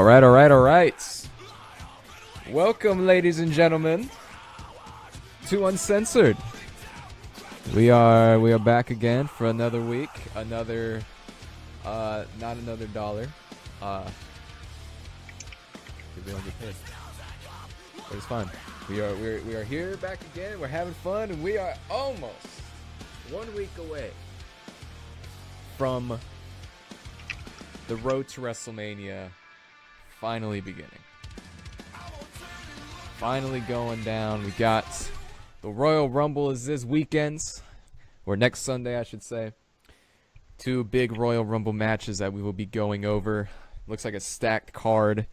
All right, all right, all right. Welcome, ladies and gentlemen, to Uncensored. We are back again for another week, not another dollar. We don't get paid, but it's fun. We are here back again. We're having fun, and we are almost 1 week away from the road to WrestleMania finally beginning. Finally going down. We got the Royal Rumble is this weekend, or next Sunday, I should say. 2 big Royal Rumble matches that we will be going over. Looks like a stacked card,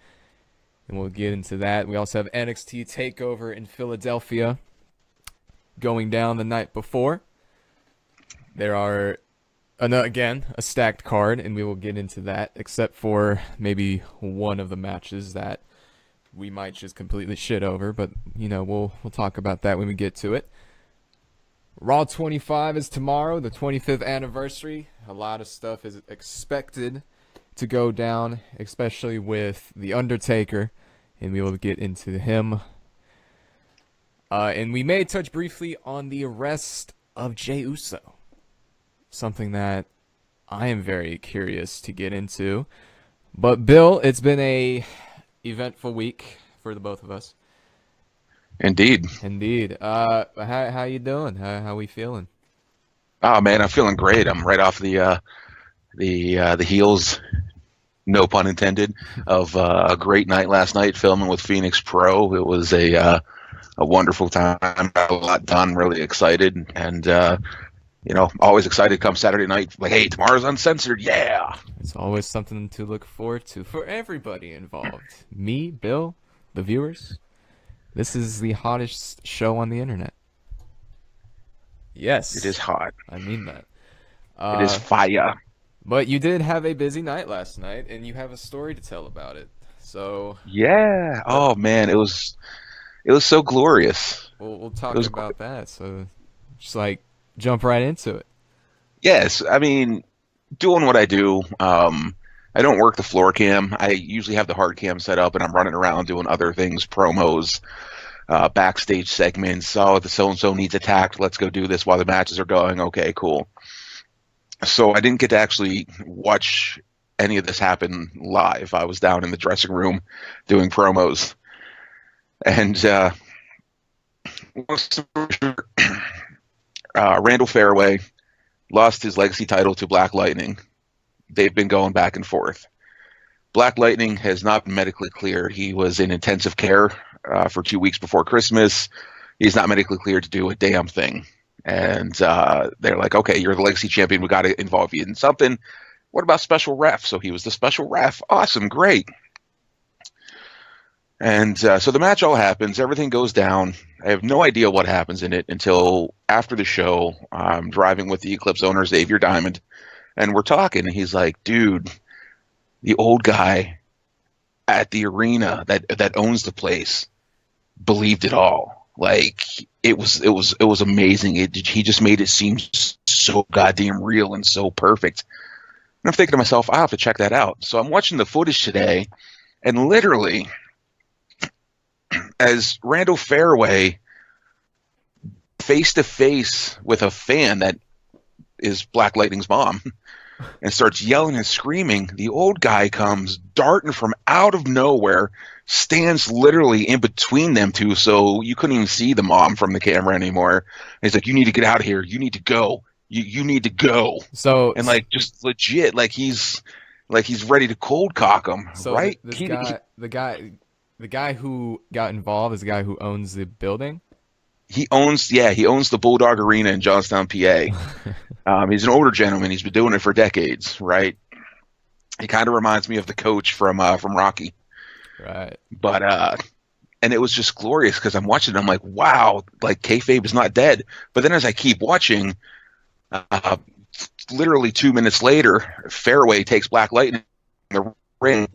and we'll get into that. We also have NXT TakeOver in Philadelphia going down the night before. There are, again, a stacked card, and we will get into that, except for maybe one of the matches that we might just completely shit over, but, we'll talk about that when we get to it. Raw 25 is tomorrow, the 25th anniversary. A lot of stuff is expected to go down, especially with The Undertaker, and we will get into him. And we may touch briefly on the arrest of Jey Uso, something that I am very curious to get into. But Bill, it's been a eventful week for the both of us. Indeed. How you doing? How we feeling? Oh man, I'm feeling great. I'm right off the heels, no pun intended, of a great night last night filming with Phoenix Pro. It was a wonderful time. Got a lot done. Really excited, and always excited come Saturday night. Like, hey, tomorrow's Uncensored. Yeah. It's always something to look forward to for everybody involved. Me, Bill, the viewers. This is the hottest show on the internet. Yes. It is hot. I mean that. It is fire. But you did have a busy night last night, and you have a story to tell about it. So yeah. Oh man, it was so glorious. We'll talk about that. So just jump right into it. Yes, I mean, doing what I do. I don't work the floor cam. I usually have the hard cam set up, and I'm running around doing other things, promos, backstage segments. Oh, the so-and-so needs attacked. Let's go do this while the matches are going. Okay, cool. So I didn't get to actually watch any of this happen live. I was down in the dressing room doing promos. And Randall Fairway lost his legacy title to Black Lightning. They've been going back and forth. Black Lightning has not been medically cleared. He was in intensive care for 2 weeks before Christmas. He's not medically cleared to do a damn thing. And they're like, okay, you're the legacy champion. We got to involve you in something. What about special ref? So he was the special ref. Awesome, great. And so the match all happens. Everything goes down. I have no idea what happens in it until after the show. I'm driving with the Eclipse owner, Xavier Diamond. And we're talking, and he's like, dude, the old guy at the arena that owns the place believed it all. Like, it was amazing. He just made it seem so goddamn real and so perfect. And I'm thinking to myself, I'll have to check that out. So I'm watching the footage today, and literally, as Randall Fairway face-to-face with a fan that is Black Lightning's mom and starts yelling and screaming, the old guy comes darting from out of nowhere, stands literally in between them two, so you couldn't even see the mom from the camera anymore. And he's like, you need to get out of here. You need to go. You need to go. So, and just legit, he's ready to cold cock him. So right? The guy who got involved is the guy who owns the building. He owns the Bulldog Arena in Johnstown, PA. He's an older gentleman. He's been doing it for decades, right? He kind of reminds me of the coach from Rocky. Right. But and it was just glorious because I'm watching it. I'm like, wow, kayfabe is not dead. But then as I keep watching, literally 2 minutes later, Fairway takes Black Lightning in the ring,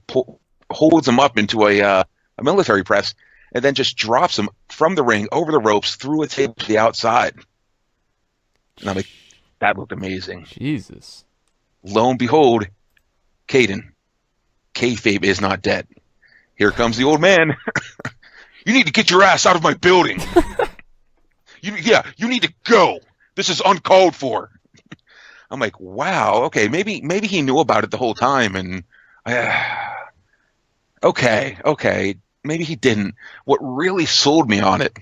holds him up into a military press, and then just drops him from the ring over the ropes through a table to the outside. And I'm like, that looked amazing. Jesus. Lo and behold, Caden, kayfabe is not dead. Here comes the old man. You need to get your ass out of my building. You need to go. This is uncalled for. I'm like, wow, okay, maybe he knew about it the whole time, and okay, maybe he didn't. What really sold me on it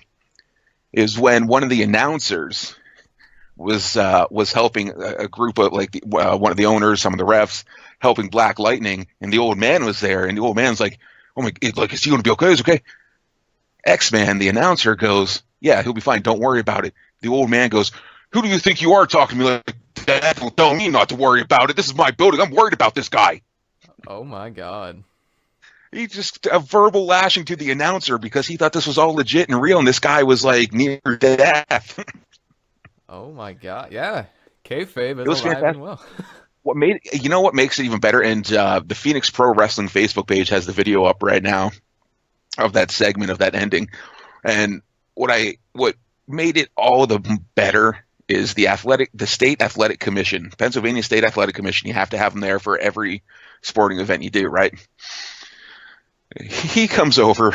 is when one of the announcers was helping a group of like one of the owners, some of the refs, helping Black Lightning, and the old man was there, and the old man's like, oh my, like, is he going to be okay? Is okay? X-Man, the announcer, goes, yeah, he'll be fine. Don't worry about it. The old man goes, who do you think you are talking to me like that? Don't tell me not to worry about it. This is my building. I'm worried about this guy. Oh my god. He just a verbal lashing to the announcer because he thought this was all legit and real, and this guy was like near death. Oh my god. Yeah. Kayfabe It was is alive fantastic. and well. What makes it even better, and the Phoenix Pro Wrestling Facebook page has the video up right now of that segment of that ending. And what made it all the better is the state athletic commission, Pennsylvania State Athletic Commission. You have to have them there for every sporting event you do, right? He comes over.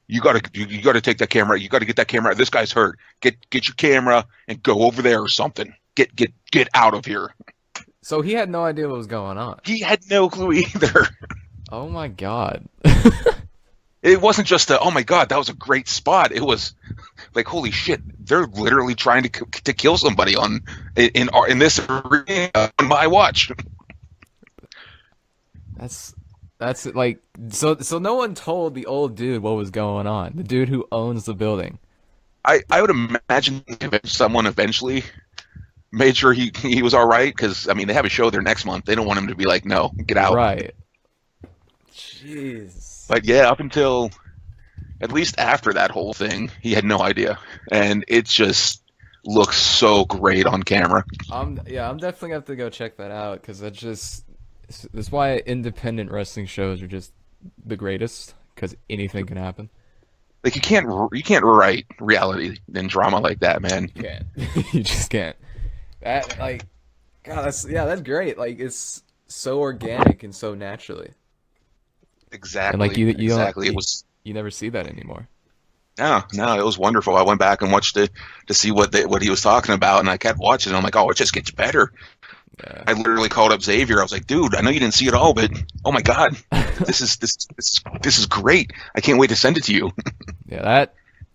You gotta take that camera. You gotta get that camera. This guy's hurt. Get your camera and go over there or something. Get out of here. So he had no idea what was going on. He had no clue either. Oh my god. It wasn't just oh my god, that was a great spot. It was like, holy shit, they're literally trying to kill somebody in this arena on my watch. That's like so no one told the old dude what was going on. The dude who owns the building. I would imagine if someone eventually made sure he was all right, because I mean they have a show there next month. They don't want him to be like, no, get out. Right. Jeez. But yeah, up until at least after that whole thing, he had no idea, and it just looks so great on camera. I'm definitely gonna have to go check that out because that's why independent wrestling shows are just the greatest, because anything can happen. Like you can't write reality and drama like that, man. You can't. You just can't. That like, God, that's great. Like it's so organic and so naturally. Exactly. And like you exactly. You never see that anymore. No, it was wonderful. I went back and watched it to see what he was talking about, and I kept watching. I'm like, oh, it just gets better. Yeah. I literally called up Xavier. I was like, dude, I know you didn't see it all, but oh my god, this is great. I can't wait to send it to you. Yeah,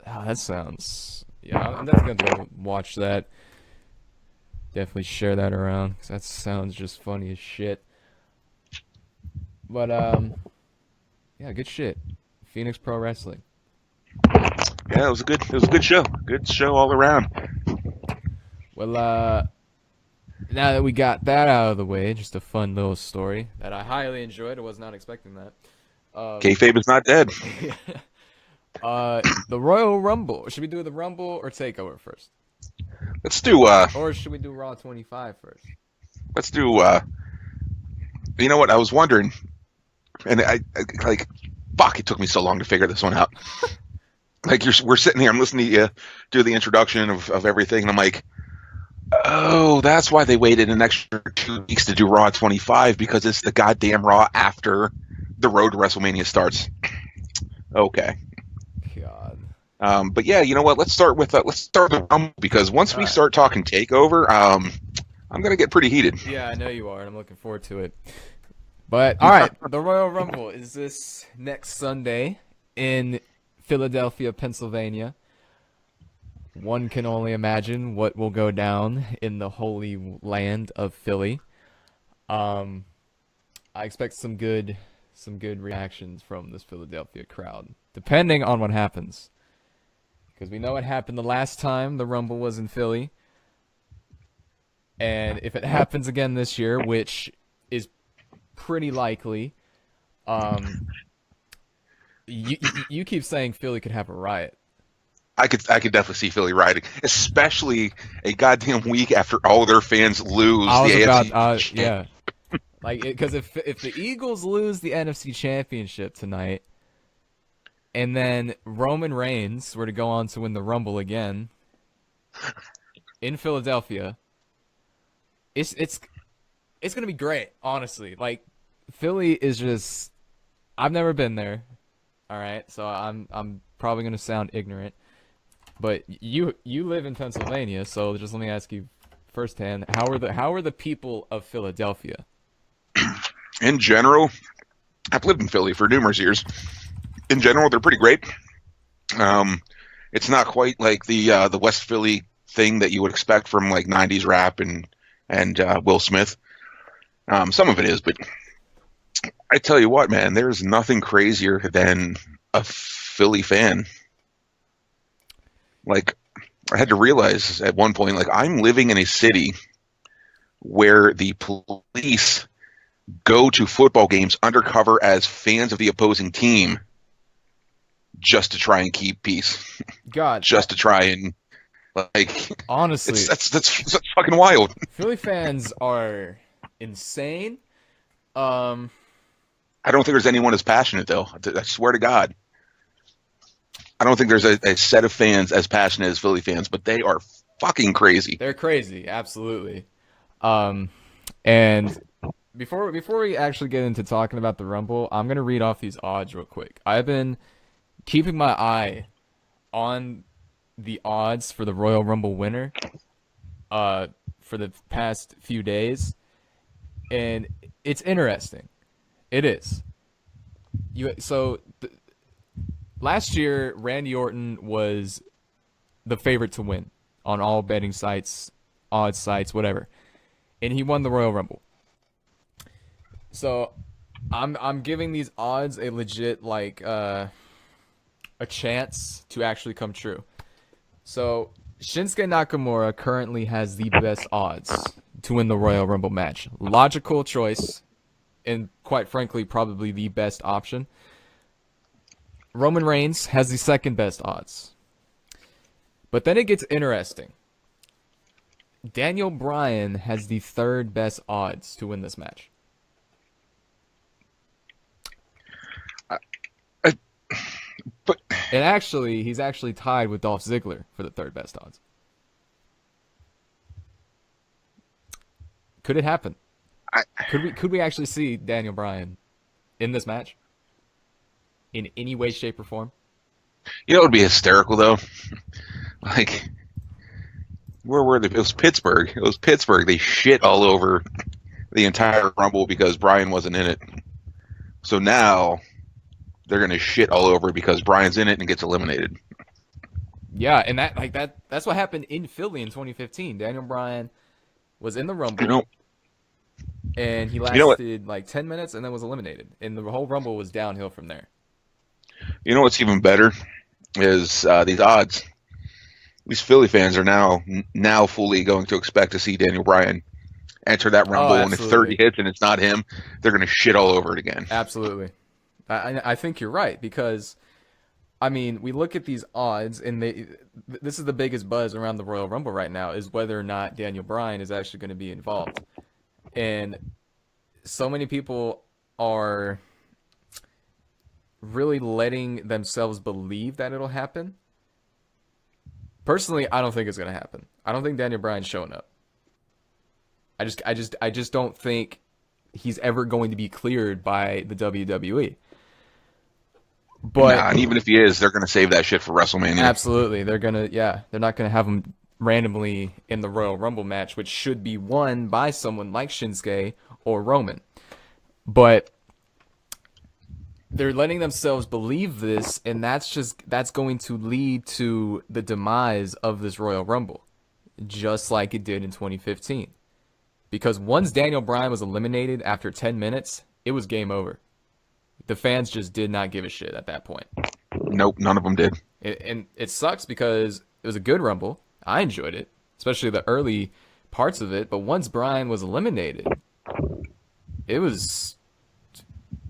that sounds. Yeah, I'm definitely gonna go watch that. Definitely share that around, 'cause that sounds just funny as shit. But yeah, good shit. Phoenix Pro Wrestling. Yeah, it was a good show. Good show all around. Well, now that we got that out of the way, just a fun little story that I highly enjoyed. I was not expecting that. Kayfabe is not dead. The Royal Rumble. Should we do the Rumble or Takeover first? Let's do Or should we do Raw 25 first? let's do you know what, I was wondering, and I like, fuck, it took me so long to figure this one out. Like we're sitting here, I'm listening to you do the introduction of everything, and I'm like, oh, that's why they waited an extra 2 weeks to do Raw 25, because it's the goddamn Raw after the road to WrestleMania starts. Okay. God. But yeah, you know what? Let's start with the Rumble, because once we start talking Takeover, I'm gonna get pretty heated. Yeah, I know you are, and I'm looking forward to it. But all right, the Royal Rumble is this next Sunday in Philadelphia, Pennsylvania. One can only imagine what will go down in the holy land of Philly. I expect some good reactions from this Philadelphia crowd, depending on what happens. Because we know what happened the last time the Rumble was in Philly. And if it happens again this year, which is pretty likely, you keep saying Philly could have a riot. I could definitely see Philly rioting, especially a goddamn week after all their fans lose I was the about, AFC. yeah, like because if the Eagles lose the NFC Championship tonight, and then Roman Reigns were to go on to win the Rumble again in Philadelphia, it's gonna be great. Honestly, like Philly is just, I've never been there. All right, so I'm probably gonna sound ignorant, but you live in Pennsylvania, so just let me ask you firsthand, how are the people of Philadelphia? In general, I've lived in Philly for numerous years. In general, they're pretty great. Um, it's not quite like the West Philly thing that you would expect from like '90s rap and Will Smith. Some of it is, but I tell you what, man, there's nothing crazier than a Philly fan. Like, I had to realize at one point, like, I'm living in a city where the police go to football games undercover as fans of the opposing team just to try and keep peace, God, just to try and like honestly, that's fucking wild. Philly fans are insane. Um, I don't think there's anyone as passionate though. I swear to God, I don't think there's a set of fans as passionate as Philly fans, but they are fucking crazy. they're crazy, absolutely. Um, and before we actually get into talking about the Rumble, I'm gonna read off these odds real quick. I've been keeping my eye on the odds for the Royal Rumble winner for the past few days, and it's interesting. It is. Last year Randy Orton was the favorite to win on all betting sites, odds sites, whatever, and he won the Royal Rumble. So I'm giving these odds a legit a chance to actually come true. So Shinsuke Nakamura currently has the best odds to win the Royal Rumble match. Logical choice, and quite frankly, probably the best option. Roman Reigns has the second best odds. But then it gets interesting. Daniel Bryan has the third best odds to win this match. But And actually, he's actually tied with Dolph Ziggler for the third best odds. Could it happen? I, Could we actually see Daniel Bryan in this match? In any way, shape, or form? you know, it would be hysterical though. Like, where were they? It was Pittsburgh. It was Pittsburgh. They shit all over the entire Rumble because Brian wasn't in it. So now they're gonna shit all over it because Brian's in it and gets eliminated. Yeah, and that's what happened in Philly in 2015. Daniel Bryan was in the You Rumble know, and he you know what? lasted like 10 minutes and then was eliminated. And the whole Rumble was downhill from there. You know what's even better is these odds. These Philly fans are now fully going to expect to see Daniel Bryan enter that Oh, Rumble, and if 30 absolutely. hits and it's not him, they're gonna shit all over it again. Absolutely. I think you're right because I mean, we look at these odds and this is the biggest buzz around the Royal Rumble right now is whether or not Daniel Bryan is actually going to be involved. And so many people are really letting themselves believe that it'll happen. Personally, I don't think it's going to happen. I don't think Daniel Bryan's showing up. I just don't think he's ever going to be cleared by the WWE. But Nah, and even if he is, they're gonna save that shit for WrestleMania. absolutely, they're not gonna have him randomly in the Royal Rumble match, which should be won by someone like Shinsuke or Roman. But they're letting themselves believe this, and that's going to lead to the demise of this Royal Rumble, just like it did in 2015. Because once Daniel Bryan was eliminated after 10 minutes, it was game over. The fans just did not give a shit at that point. Nope, none of them did. And it sucks because it was a good Rumble. I enjoyed it, especially the early parts of it. But once Bryan was eliminated, it was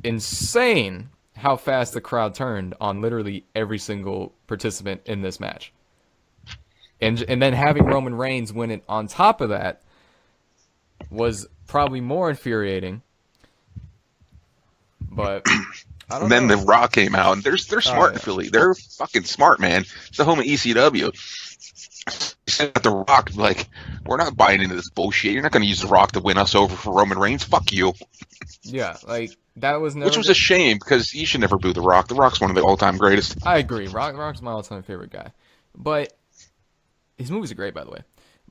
insane how fast the crowd turned on literally every single participant in this match. And then having Roman Reigns win it on top of that was probably more infuriating. But I don't And then know. the Rock came out, and they're Oh smart in yeah. Philly. They're fucking smart, man. It's the home of ECW. said The Rock, like, we're not buying into this bullshit. You're not going to use The Rock to win us over for Roman Reigns. Fuck you. Yeah, like that was Which never. was a shame because you should never boo The Rock. The Rock's one of the all-time greatest. I agree. Rock's my all-time favorite guy, but his movies are great, by the way.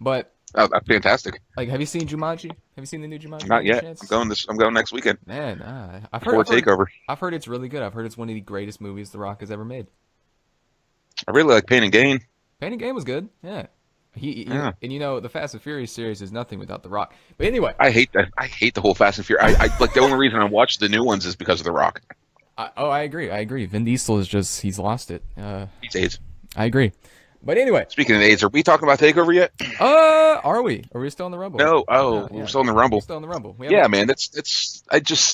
But Fantastic. like, have you seen Jumanji? Have you seen the new Jumanji? Not yet. Chance? I'm going next weekend. Man, Before Takeover. I've heard it's really good. I've heard it's one of the greatest movies The Rock has ever made. I really like Pain and Gain. Pain and Gain was good. Yeah. Yeah. And the Fast and Furious series is nothing without The Rock. But anyway, I hate that. I hate the whole Fast and Furious. I like the only reason I watch the new ones is because of The Rock. I agree. Vin Diesel is he's lost it. He's AIDS. I agree. But anyway, Speaking of AIDS, are we talking about Takeover yet? are we? Are we still in the Rumble? No. Yeah. We're still in the Rumble. We're still in the Rumble. Yeah, man.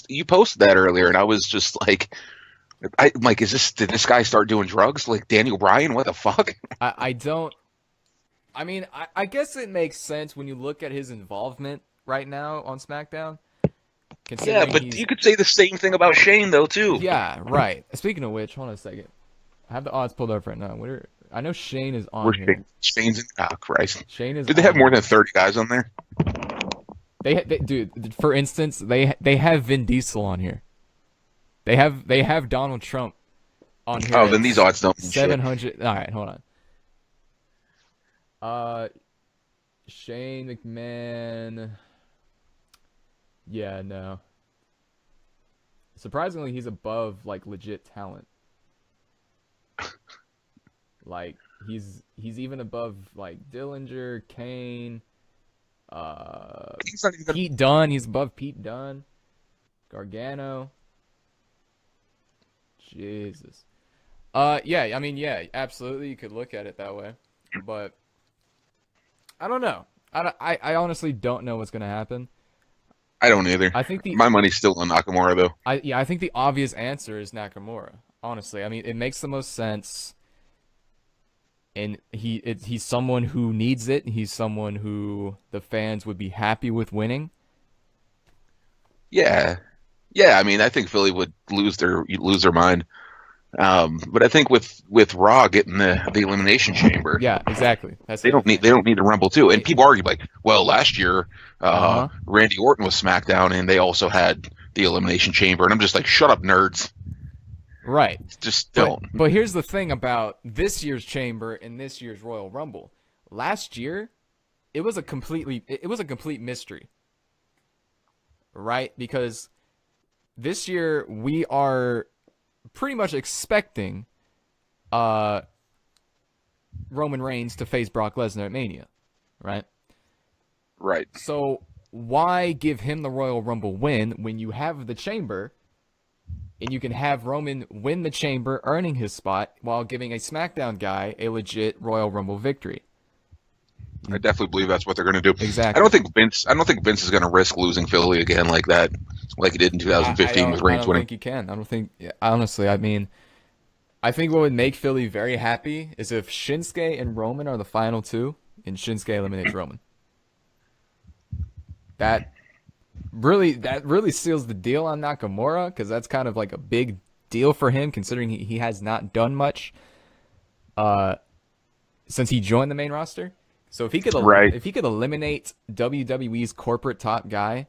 You posted that earlier, and I was just like, did this guy start doing drugs? Like Daniel Bryan? What the fuck? I don't. I mean, I guess it makes sense when you look at his involvement right now on SmackDown. Yeah, but you could say the same thing about Shane, though, too. Yeah, right. Speaking of which, hold on a second. I have the odds pulled up right now. I know Shane is on here. Shane's in. Oh, Christ. Shane is. Did they have more than 30 guys on there? Dude. For instance, they have Vin Diesel on here. They have Donald Trump on here. Oh, then these odds don't mean 700. All right, hold on. Shane McMahon. Yeah, no. Surprisingly, he's above like legit talent. Like he's even above like Dillinger, Kane, Pete Dunne. He's above Pete Dunne, Gargano. Jesus. Yeah. I mean, yeah, absolutely. You could look at it that way, but I don't know. I honestly don't know what's gonna happen. I don't either. I think my money's still on Nakamura, though. I think the obvious answer is Nakamura. Honestly, I mean, it makes the most sense. And he's someone who needs it. He's someone who the fans would be happy with winning. Yeah. I mean, I think Philly would lose their mind. But I think with Raw getting the Elimination Chamber, yeah, exactly. They don't need to Rumble too. And people argue like, well, last year Randy Orton was SmackDown, and they also had the Elimination Chamber, and I'm just like, shut up, nerds. Right. Just don't. But here's the thing about this year's Chamber and this year's Royal Rumble. Last year, it was a complete mystery. Right? Because this year we are pretty much expecting Roman Reigns to face Brock Lesnar at Mania, right? Right. So why give him the Royal Rumble win when you have the Chamber and you can have Roman win the Chamber, earning his spot, while giving a SmackDown guy a legit Royal Rumble victory? I definitely believe that's what they're going to do. Exactly. I don't think Vince is going to risk losing Philly again like that, like he did in 2015 with Reigns winning. I don't think he can. I don't think. Honestly, I mean, I think what would make Philly very happy is if Shinsuke and Roman are the final two, and Shinsuke eliminates Roman. That really seals the deal on Nakamura, because that's kind of like a big deal for him, considering he has not done much since he joined the main roster. So if he could eliminate WWE's corporate top guy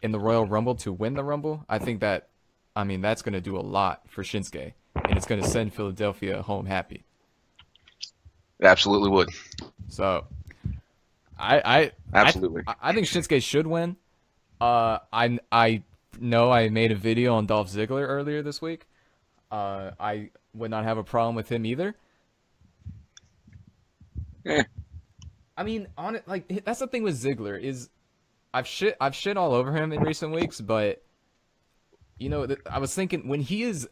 in the Royal Rumble to win the Rumble, I think that's going to do a lot for Shinsuke, and it's going to send Philadelphia home happy. It absolutely would. So I absolutely. I think Shinsuke should win. I know I made a video on Dolph Ziggler earlier this week. I would not have a problem with him either. Yeah. I mean, that's the thing with Ziggler is I've shit all over him in recent weeks, but I was thinking when he is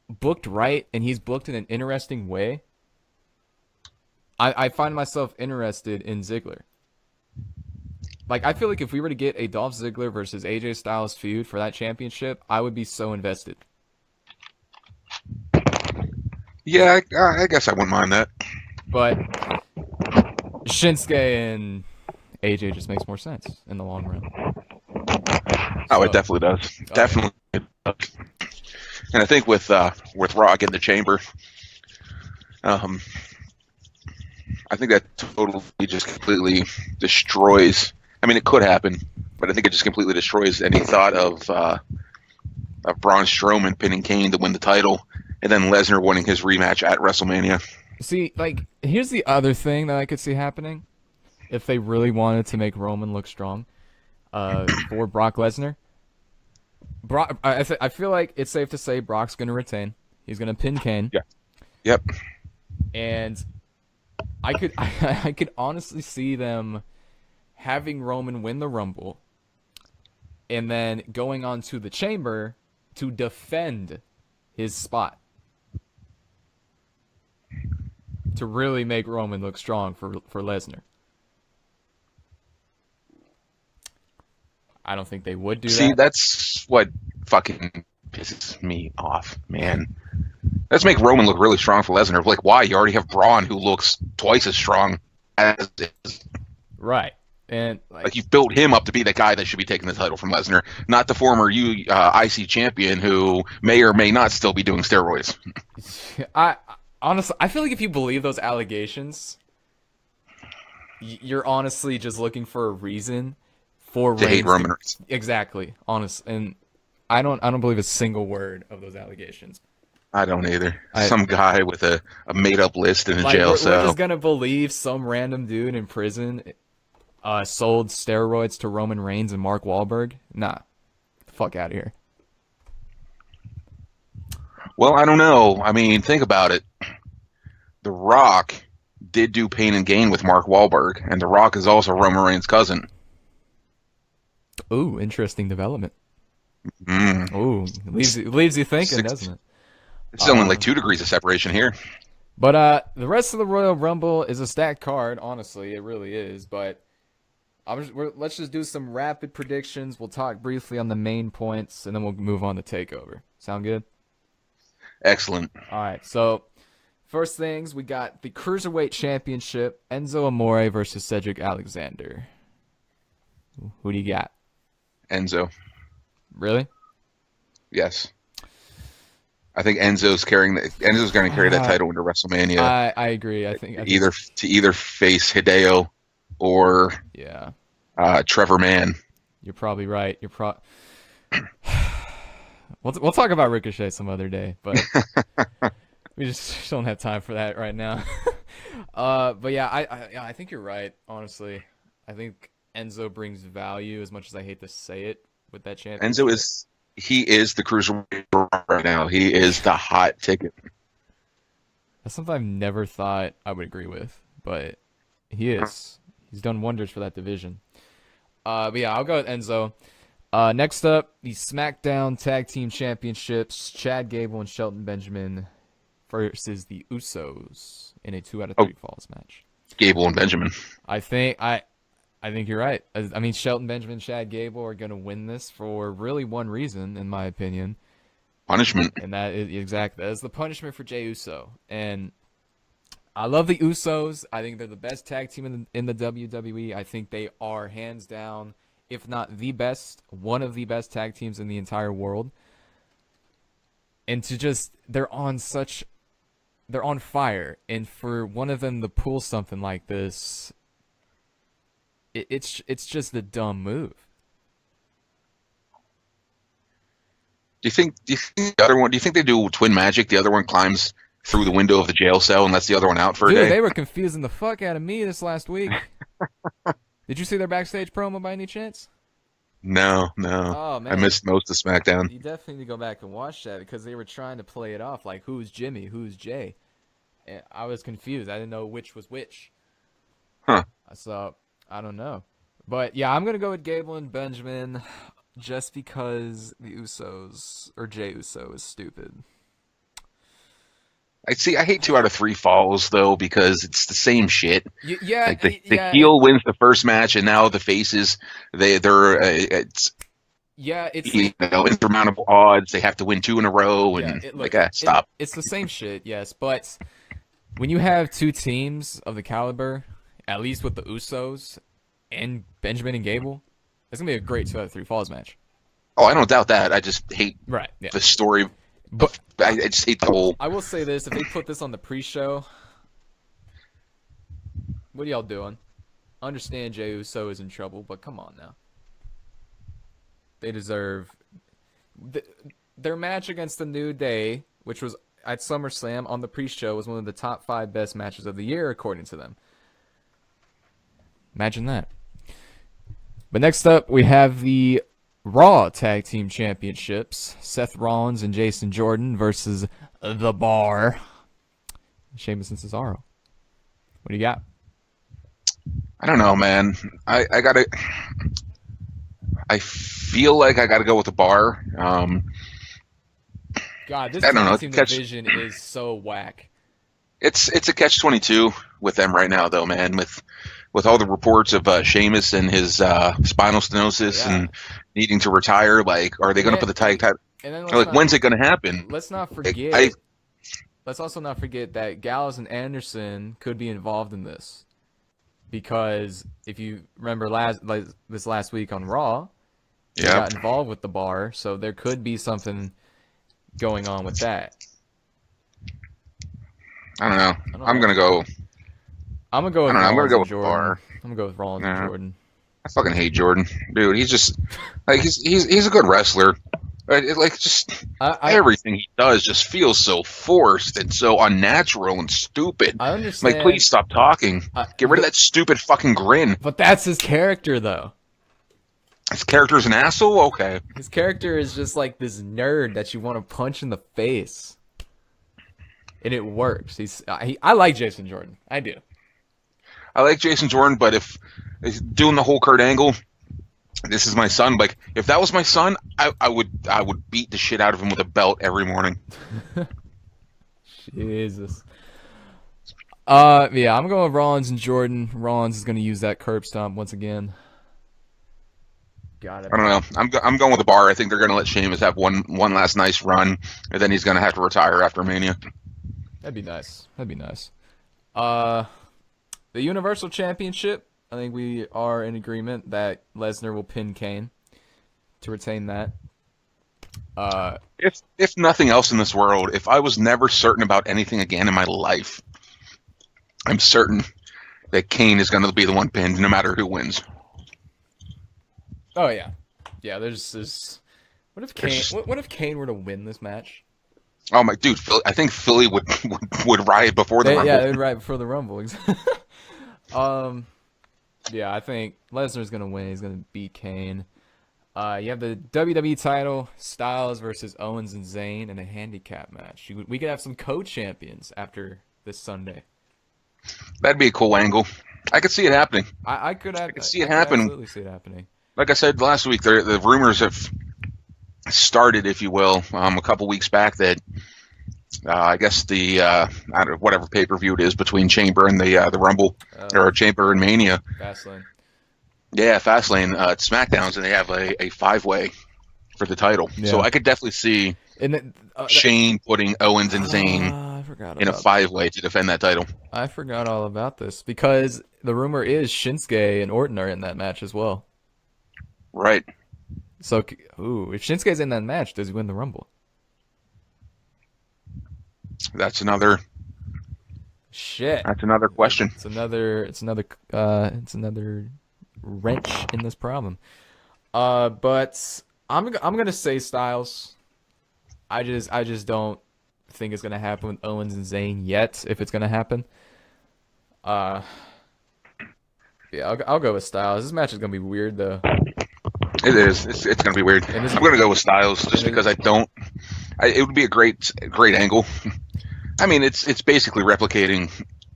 booked right and he's booked in an interesting way, I find myself interested in Ziggler. Like, I feel like if we were to get a Dolph Ziggler versus AJ Styles feud for that championship, I would be so invested. Yeah, I guess I wouldn't mind that. But Shinsuke and AJ just makes more sense in the long run. Oh, it definitely does. Okay. Definitely does. And I think with Raw getting the Chamber, I think that totally just completely destroys. I mean, it could happen, but I think it just completely destroys any thought of Braun Strowman pinning Kane to win the title, and then Lesnar winning his rematch at WrestleMania. See, like, here's the other thing that I could see happening if they really wanted to make Roman look strong for Brock Lesnar. I feel like it's safe to say Brock's going to retain. He's going to pin Kane. Yeah. Yep. And I could honestly see them having Roman win the Rumble and then going on to the Chamber to defend his spot. To really make Roman look strong for Lesnar. I don't think they would do that. See, that's what fucking pisses me off, man. Let's make Roman look really strong for Lesnar. Like, why? You already have Braun, who looks twice as strong as is. Right. And like you've built him up to be the guy that should be taking the title from Lesnar, not the former IC champion who may or may not still be doing steroids. I honestly, I feel like if you believe those allegations, you're honestly just looking for a reason for to hate Roman Reigns. Exactly, honest, and I don't believe a single word of those allegations. I don't either. Some guy with a made-up list in a jail cell. We're just gonna believe some random dude in prison sold steroids to Roman Reigns and Mark Wahlberg? Nah, get the fuck out of here. Well, I don't know. I mean, think about it. The Rock did do Pain and Gain with Mark Wahlberg, and The Rock is also Roman Reigns' cousin. Ooh, interesting development. Ooh, leaves you thinking, doesn't it? It's only like 2 degrees of separation here. But the rest of the Royal Rumble is a stacked card. Honestly, it really is. But let's just do some rapid predictions. We'll talk briefly on the main points, and then we'll move on to TakeOver. Sound good? Excellent. All right. So first things, we got the Cruiserweight Championship: Enzo Amore versus Cedric Alexander. Who do you got? Enzo. Really? Yes. I think Enzo's going to carry that title into WrestleMania. I agree. I think either face Hideo or Trevor Mann. You're probably right. We'll talk about Ricochet some other day, but we just don't have time for that right now. But yeah, I think you're right. Honestly, I think Enzo brings value as much as I hate to say it with that championship. Enzo is the cruiserweight right now. He is the hot ticket. That's something I've never thought I would agree with, but he is. He's done wonders for that division. But yeah, I'll go with Enzo. Next up, the SmackDown Tag Team Championships: Chad Gable and Shelton Benjamin versus the Usos in a 2 out of 3 falls match. Gable and Benjamin. I think you're right. I mean, Shelton Benjamin and Chad Gable are going to win this for really one reason, in my opinion. Punishment. And that is the punishment for Jey Uso. And I love the Usos. I think they're the best tag team in the WWE. I think they are hands down, if not the best, one of the best tag teams in the entire world. And they're on fire. And for one of them to pull something like this, it's just a dumb move. Do you think the other one? Do you think they do twin magic? The other one climbs through the window of the jail cell and lets the other one out for a day. They were confusing the fuck out of me this last week. Did you see their backstage promo by any chance? No. Oh, man. I missed most of SmackDown. You definitely need to go back and watch that because they were trying to play it off like who's Jimmy, who's Jay. And I was confused. I didn't know which was which. Huh. So I don't know. But yeah, I'm gonna go with Gable and Benjamin just because the Usos or Jey Uso is stupid. I hate 2 out of 3 falls though because it's the same shit. Yeah, like the heel wins the first match, and now the faces it's insurmountable odds. They have to win 2 in a row, and stop. It's the same shit, yes, but when you have 2 teams of the caliber, at least with the Usos and Benjamin and Gable, it's gonna be a great 2 out of 3 falls match. Oh, I don't doubt that. I just hate the story. But I just hate the whole. I will say this: if they put this on the pre-show, What are y'all doing? I understand Jey Uso is in trouble, but come on now. They deserve their match against the New Day, which was at SummerSlam on the pre-show, was one of the top 5 best matches of the year, according to them. Imagine that. But next up, we have the Raw Tag Team Championships. Seth Rollins and Jason Jordan versus The Bar. Sheamus and Cesaro. What do you got? I don't know, man. I feel like I gotta go with the Bar. God, this I don't know. tag team division is so whack. It's a catch-22 with them right now, though, man. With all the reports of Sheamus and his spinal stenosis and needing to retire, like, are they going to put the tag title? And then Like, when's it going to happen? Let's not forget. Let's also not forget that Gallows and Anderson could be involved in this, because if you remember this last week on Raw, they got involved with the Bar, so there could be something going on with that. I don't know. I'm gonna go. I'm gonna go with Rollins and Jordan. Bar. I'm gonna go with Rollins and Jordan. I fucking hate Jordan, dude. He's just like he's a good wrestler. Everything he does just feels so forced and so unnatural and stupid. I understand. Like, please stop talking. Get rid of that stupid fucking grin. But that's his character, though. His character's an asshole? Okay. His character is just like this nerd that you want to punch in the face. And it works. I like Jason Jordan. I do. I like Jason Jordan, but if he's doing the whole Kurt Angle, this is my son. Like, if that was my son, I would beat the shit out of him with a belt every morning. Jesus. Yeah, I'm going with Rollins and Jordan. Rollins is going to use that curb stomp once again. Got it. I don't know. I'm going with the Bar. I think they're going to let Sheamus have one last nice run, and then he's going to have to retire after Mania. That'd be nice. The Universal Championship, I think we are in agreement that Lesnar will pin Kane to retain that. If nothing else in this world, if I was never certain about anything again in my life, I'm certain that Kane is going to be the one pinned, no matter who wins. Oh yeah, There's this. What if Kane were to win this match? Oh my dude, I think Philly would riot before the Rumble. Yeah, they'd riot before the Rumble. Yeah, I think Lesnar's gonna win. He's gonna beat Kane. You have the WWE title, Styles versus Owens and Zayn in a handicap match. We could have some co-champions after this Sunday. That'd be a cool angle. I could see it happening. I could see it happen. Absolutely see it happening. Like I said last week, the rumors have started, if you will, a couple weeks back that I guess the I don't know, whatever pay-per-view it is between Chamber and the Rumble or Chamber and Mania. Fastlane. Yeah, Fastlane. It's SmackDowns, and they have a 5-way for the title. Yeah. So I could definitely see Shane putting Owens and Zayn in a 5-way to defend that title. I forgot all about this because the rumor is Shinsuke and Orton are in that match as well. Right. So, if Shinsuke's in that match, does he win the Rumble? That's another. Shit. That's another question. It's another wrench in this problem. But I'm gonna say Styles. I just don't think it's gonna happen with Owens and Zayn yet. If it's gonna happen, yeah, I'll go with Styles. This match is gonna be weird though. It is. It's going to be weird. I'm going to go with Styles just because it would be a great angle. I mean, it's basically replicating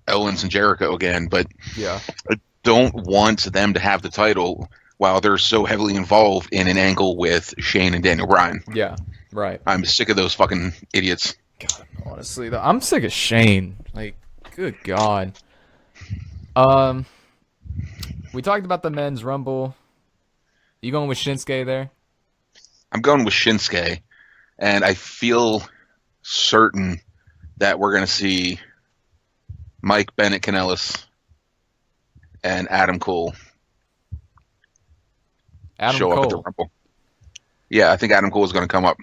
Owens and Jericho again, but yeah, I don't want them to have the title while they're so heavily involved in an angle with Shane and Daniel Bryan. Yeah, right. I'm sick of those fucking idiots. God, honestly, though, I'm sick of Shane. Like, good God. We talked about the men's Rumble. You going with Shinsuke there? I'm going with Shinsuke, and I feel certain that we're going to see Mike Bennett Kanellis and Adam Cole show up at the Rumble. Yeah, I think Adam Cole is going to come up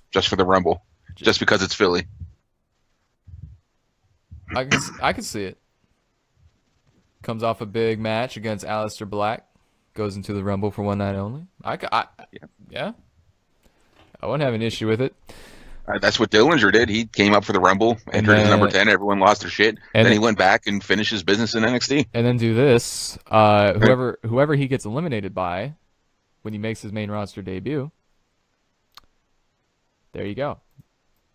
just for the Rumble, just because it's Philly. I can see it. comes off a big match against Aleister Black, goes into the Rumble for one night only. Yeah, I wouldn't have an issue with it. That's what Dillinger did. He came up for the Rumble, entered as number 10. Everyone lost their shit. Then he went back and finished his business in NXT. And then do this. Whoever he gets eliminated by when he makes his main roster debut, there you go.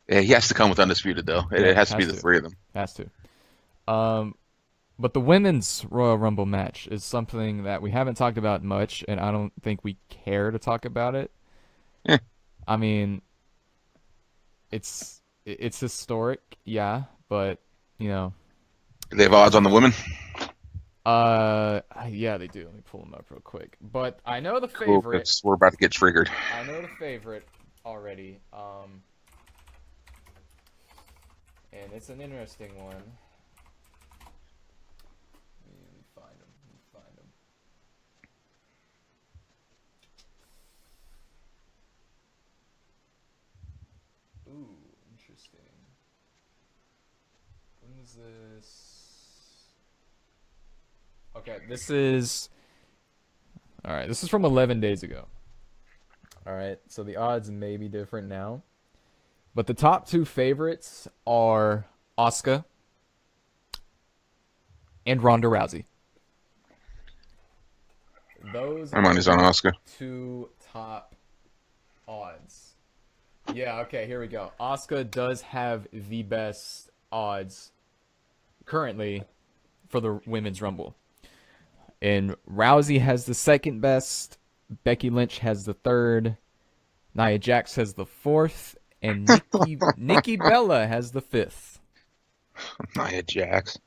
Yeah, he has to come with Undisputed, though. It has to be the three of them. Has to. But the women's Royal Rumble match is something that we haven't talked about much, and I don't think we care to talk about it. Yeah. I mean, it's historic, yeah, but you know. Do they have odds on the women? Yeah, they do. Let me pull them up real quick. But I know the favorite. Cool, we're about to get triggered. I know the favorite already. And it's an interesting one. Let me find them. Ooh, interesting. When was this? Okay, this is... Alright, this is from 11 days ago. Alright, so the odds may be different now. But the top two favorites are Asuka and Ronda Rousey. Those My money's on Asuka. Two top odds. Yeah, okay, here we go. Asuka does have the best odds currently for the Women's Rumble. And Rousey has the second best. Becky Lynch has the third. Nia Jax has the fourth. And Nikki Bella has the fifth. Nia Jax.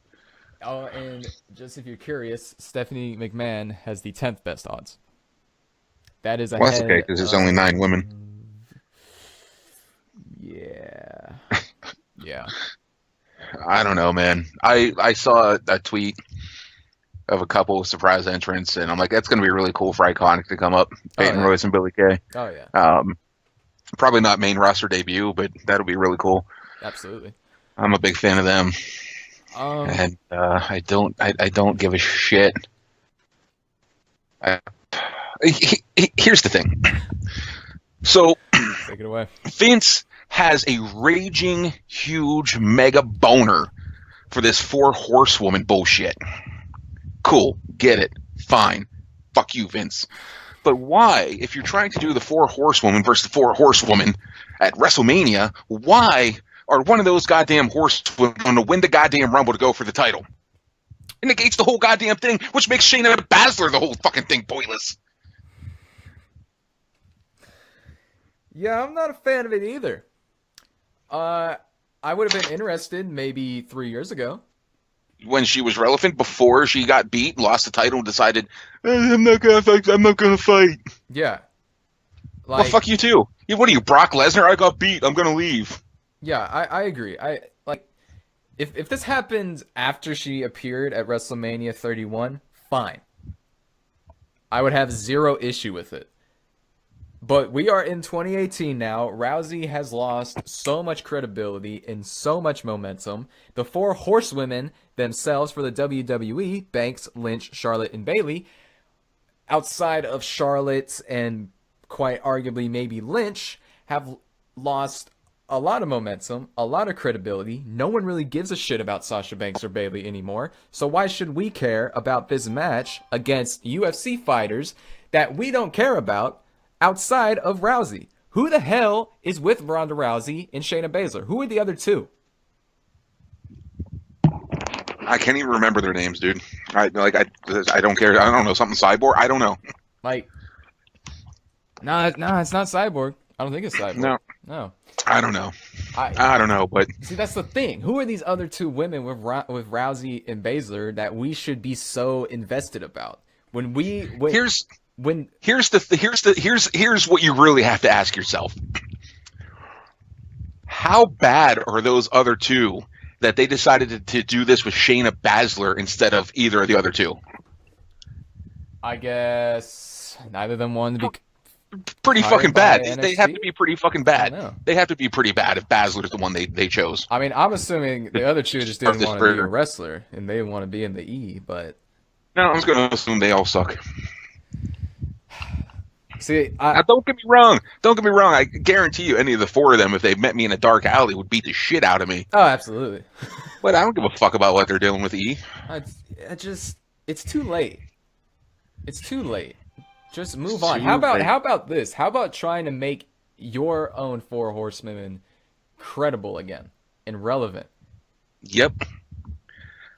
Oh, and just if you're curious, Stephanie McMahon has the 10th best odds. That is ahead. Well, that's okay, because there's only 9 women. Yeah. Yeah. I don't know, man. I saw a tweet of a couple of surprise entrants, and I'm like, that's going to be really cool for Iconic to come up. Peyton Royce and Billie Kay. Oh, yeah. Probably not main roster debut, but that'll be really cool. Absolutely. I'm a big fan of them. And I don't give a shit. Here's the thing. So, take it away. Vince has a raging, huge, mega boner for this 4 horsewoman bullshit. Cool, get it, fine. Fuck you, Vince. But why, if you're trying to do the 4 horsewoman versus the 4 horsewoman at WrestleMania, why are one of those goddamn horsewomen going to win the goddamn Rumble to go for the title? It negates the whole goddamn thing, which makes Shayna Baszler the whole fucking thing pointless. Yeah, I'm not a fan of it either. I would have been interested maybe 3 years ago. When she was relevant, before she got beat, lost the title, and decided, I'm not gonna fight. Yeah. Well, fuck you too. What are you, Brock Lesnar? I got beat. I'm gonna leave. Yeah, I agree. If this happened after she appeared at WrestleMania 31, fine. I would have zero issue with it. But we are in 2018 now. Rousey has lost so much credibility and so much momentum. The 4 horsewomen themselves for the WWE, Banks, Lynch, Charlotte, and Bayley, outside of Charlotte and quite arguably maybe Lynch, have lost a lot of momentum, a lot of credibility. No one really gives a shit about Sasha Banks or Bayley anymore. So why should we care about this match against UFC fighters that we don't care about outside of Rousey? Who the hell is with Ronda Rousey and Shayna Baszler? Who are the other two? I can't even remember their names, dude. I don't care. I don't know, something Cyborg. I don't know. No, it's not Cyborg. I don't think it's Cyborg. No. I don't know. I don't know, but see, that's the thing. Who are these other two women with Rousey and Baszler that we should be so invested about? Here's what you really have to ask yourself. How bad are those other two that they decided to do this with Shayna Baszler instead of either of the other two? I guess neither of them wanted to be pretty fucking bad. They have to be pretty fucking bad. They have to be pretty bad if Baszler is the one they chose. I mean, I'm assuming the other two just didn't want to be a wrestler and they want to be in the E, but No, I'm just going to assume they all suck. See, Now, don't get me wrong. Don't get me wrong. I guarantee you, any of the four of them, if they met me in a dark alley, would beat the shit out of me. oh, absolutely. But I don't give a fuck about what they're doing with E. It's too late. It's too late. Just move It's on. too How late. about this? How about trying to make your own Four Horsemen credible again and relevant? Yep.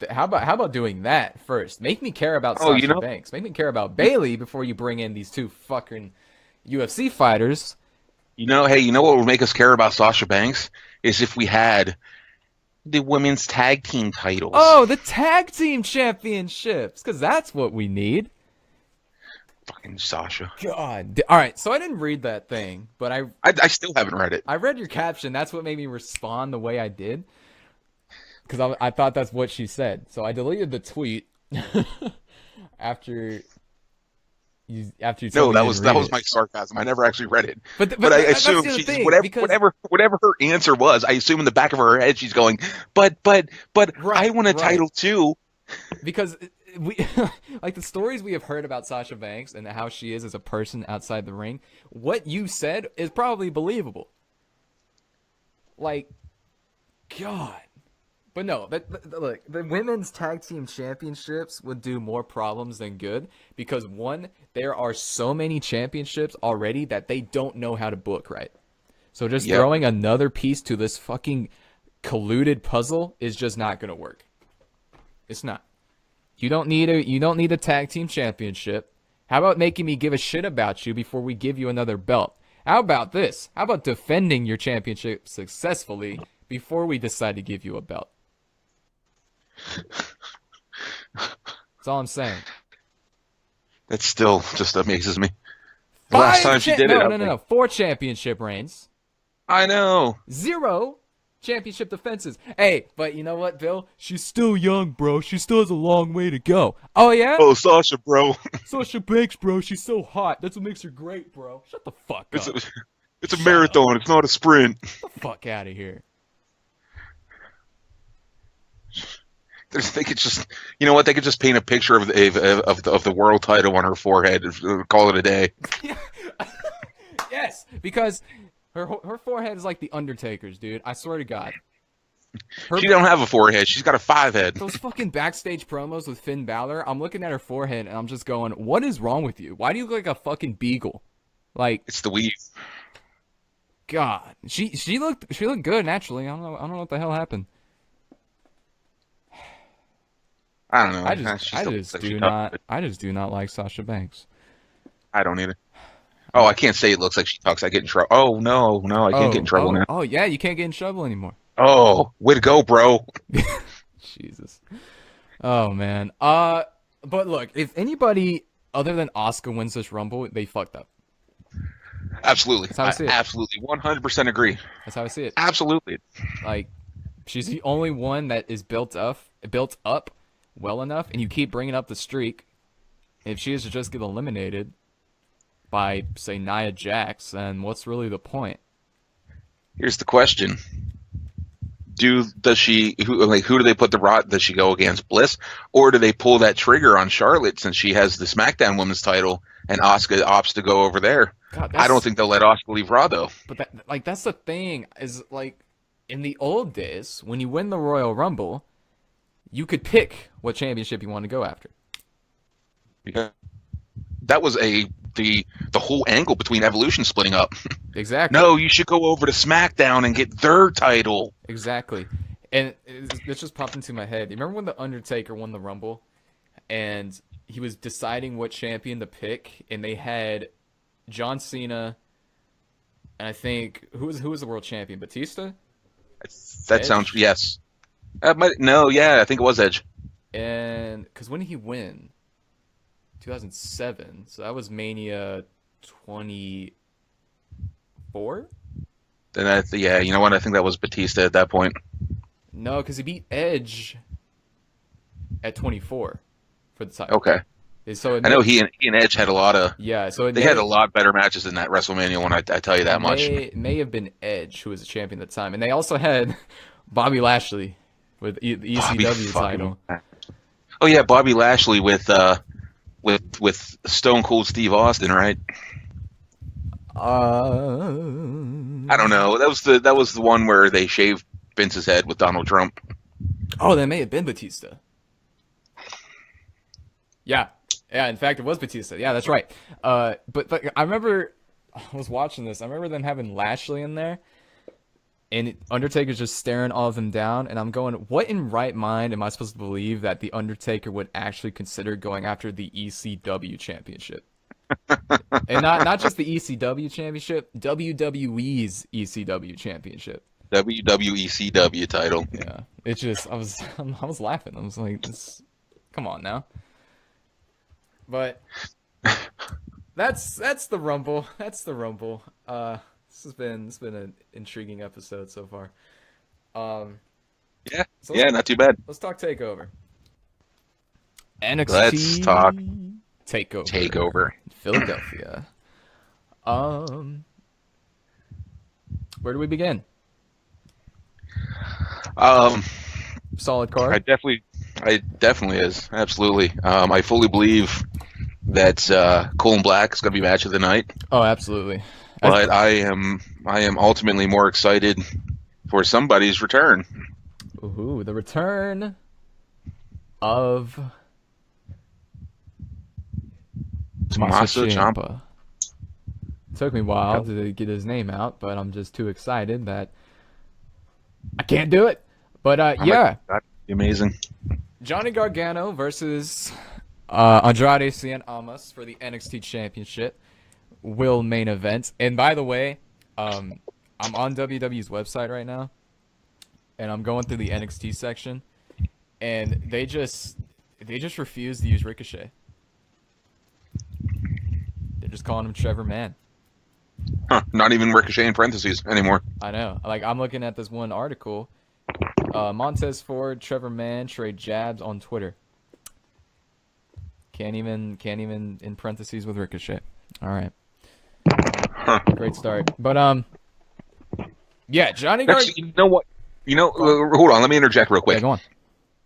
How about doing that first? Make me care about Oh, Sasha Banks. Make me care about Bailey before you bring in these two fucking UFC fighters. Hey, you know what would make us care about Sasha Banks? Is if we had the women's tag team titles. Oh, the tag team championships, because that's what we need. Fucking Sasha. God. All right, so I didn't read that thing, but I still haven't read it. I read your caption. That's what made me respond the way I did. Because I thought that's what she said. So I deleted the tweet after you told No, me that was it. my sarcasm. I never actually read it. But I that's assume the she's thing, because whatever her answer was. I assume in the back of her head she's going, but I want a title too. Because we like the stories we have heard about Sasha Banks and how she is as a person outside the ring. What you said is probably believable. Like, God. But no, look, the women's tag team championships would do more problems than good because, one, there are so many championships already that they don't know how to book right. So just throwing another piece to this fucking colluded puzzle is just not going to work. It's not. You don't need a tag team championship. How about making me give a shit about you before we give you another belt? How about this? How about defending your championship successfully before we decide to give you a belt? That's all I'm saying. That still just amazes me. Last time she did it. No. 4 championship reigns. I know. 0 championship defenses. Hey, but you know what, Bill? She's still young, bro. She still has a long way to go. Oh, yeah? Oh, Sasha, bro. Sasha Banks, bro. She's so hot. That's what makes her great, bro. Shut the fuck up. It's a marathon. It's not a sprint. Get the fuck out of here. They could just, you know what? They could just paint a picture of the world title on her forehead. Call it a day. Yes, because her forehead is like the Undertaker's, dude. I swear to God. She don't have a forehead. She's got a 5 head. Those fucking backstage promos with Finn Balor. I'm looking at her forehead and I'm just going, "What is wrong with you? Why do you look like a fucking beagle?" Like, it's the weave. God, she looked good naturally. I don't know what the hell happened. I don't know. I just do not like Sasha Banks. I don't either. Oh, I can't say it looks like she talks. I get in trouble. Oh, no, I can't get in trouble now. Oh, yeah, you can't get in trouble anymore. Oh, way to go, bro. Jesus. Oh, man. But look, if anybody other than Asuka wins this Rumble, they fucked up. Absolutely. That's how I see it. Absolutely. 100% agree. That's how I see it. Absolutely. Like, she's the only one that is built up well enough, and you keep bringing up the streak. If she is to just get eliminated by, say, Nia Jax, then what's really the point? Here's the question: who do they put the rot? Does she go against Bliss, or do they pull that trigger on Charlotte since she has the SmackDown Women's title and Asuka opts to go over there? God, I don't think they'll let Asuka leave Raw though. But that's the thing is, like, in the old days when you win the Royal Rumble, you could pick what championship you want to go after. Yeah. That was the whole angle between Evolution splitting up. Exactly. No, you should go over to SmackDown and get their title. Exactly. And this just popped into my head. You remember when The Undertaker won the Rumble and he was deciding what champion to pick, and they had John Cena and I think who was the world champion? Batista? That Edge? sounds yes. I think it was Edge. And because when did he win? 2007. So that was Mania 24? Then you know what? I think that was Batista at that point. No, because he beat Edge at 24 for the title. Okay. So I know he and Edge had a lot of. Yeah, so they had a lot better matches than that WrestleMania one. I tell you that much. May have been Edge who was the champion at the time, and they also had Bobby Lashley with the ECW title. Oh yeah, Bobby Lashley with Stone Cold Steve Austin, right? Uh, I don't know. That was the one where they shaved Vince's head with Donald Trump. oh, that may have been Batista. Yeah, yeah. In fact, it was Batista. Yeah, that's right. But I remember I was watching this. I remember them having Lashley in there, and Undertaker's just staring all of them down. And I'm going, what in right mind am I supposed to believe that the Undertaker would actually consider going after the ECW championship? And not just the ECW championship, WWE's ECW championship. WWECW title. Yeah, it's just I was laughing. I was like, this, come on now. But that's the Rumble. That's the Rumble. It's been an intriguing episode so far. Yeah, So yeah, not too bad. let's talk Takeover. Let's NXT talk Takeover. Takeover. Philadelphia. Where do we begin? Solid card. I definitely is absolutely. I fully believe that Cole and Black is going to be match of the night, Oh, absolutely. but I am ultimately more excited for somebody's return. Ooh, the return of Tommaso Ciampa. Ciampa. Took me a while to get his name out, but I'm just too excited that I can't do it. But yeah, That'd be amazing. Johnny Gargano versus Andrade Cien Almas for the NXT Championship will main event. And by the way, I'm on WWE's website right now, and I'm going through the NXT section, and they just refuse to use Ricochet. They're just calling him Trevor Mann. Huh, not even Ricochet in parentheses anymore. I know. Like, I'm looking at this one article. Montez Ford, Trevor Mann trade jabs on Twitter. Can't even in parentheses with Ricochet. All right. Huh. Great start. But yeah, Johnny Gargano. Actually, you know what? Hold on. Let me interject real quick. Yeah, go on.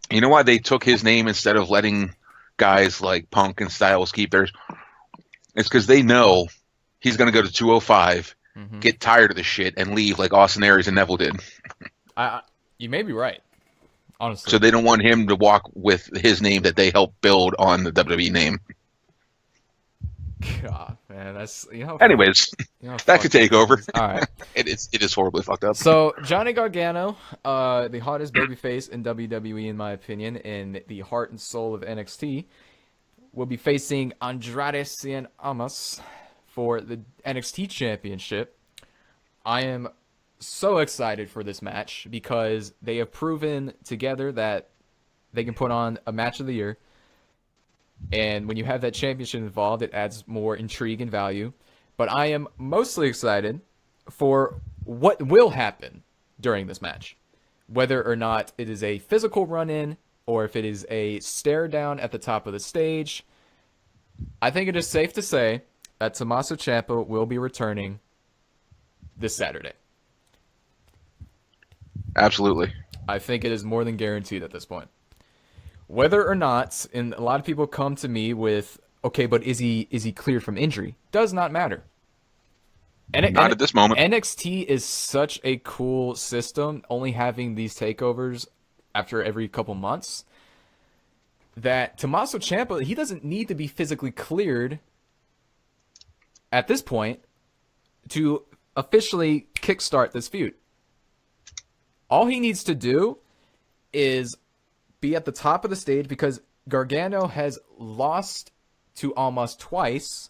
You know why they took his name instead of letting guys like Punk and Styles keep theirs? It's because they know he's going to go to 205, get tired of the shit, and leave like Austin Aries and Neville did. You may be right, honestly. So they don't want him to walk with his name that they helped build on the WWE name. God, man, that's Anyways, back to Takeover. All right. It is horribly fucked up. So Johnny Gargano, the hottest babyface in WWE, in my opinion, and the heart and soul of NXT, will be facing Andrade Cien Almas for the NXT Championship. I am so excited for this match because they have proven together that they can put on a match of the year. And when you have that championship involved, it adds more intrigue and value. But I am mostly excited for what will happen during this match. Whether or not it is a physical run-in or if it is a stare down at the top of the stage. I think it is safe to say that Tommaso Ciampa will be returning this Saturday. Absolutely. I think it is more than guaranteed at this point. Whether or not, and a lot of people come to me with, okay, but is he cleared from injury? Does not matter. Not at this moment. NXT is such a cool system, only having these takeovers after every couple months, that Tommaso Ciampa, he doesn't need to be physically cleared at this point to officially kickstart this feud. All he needs to do is be at the top of the stage, because Gargano has lost to Almas twice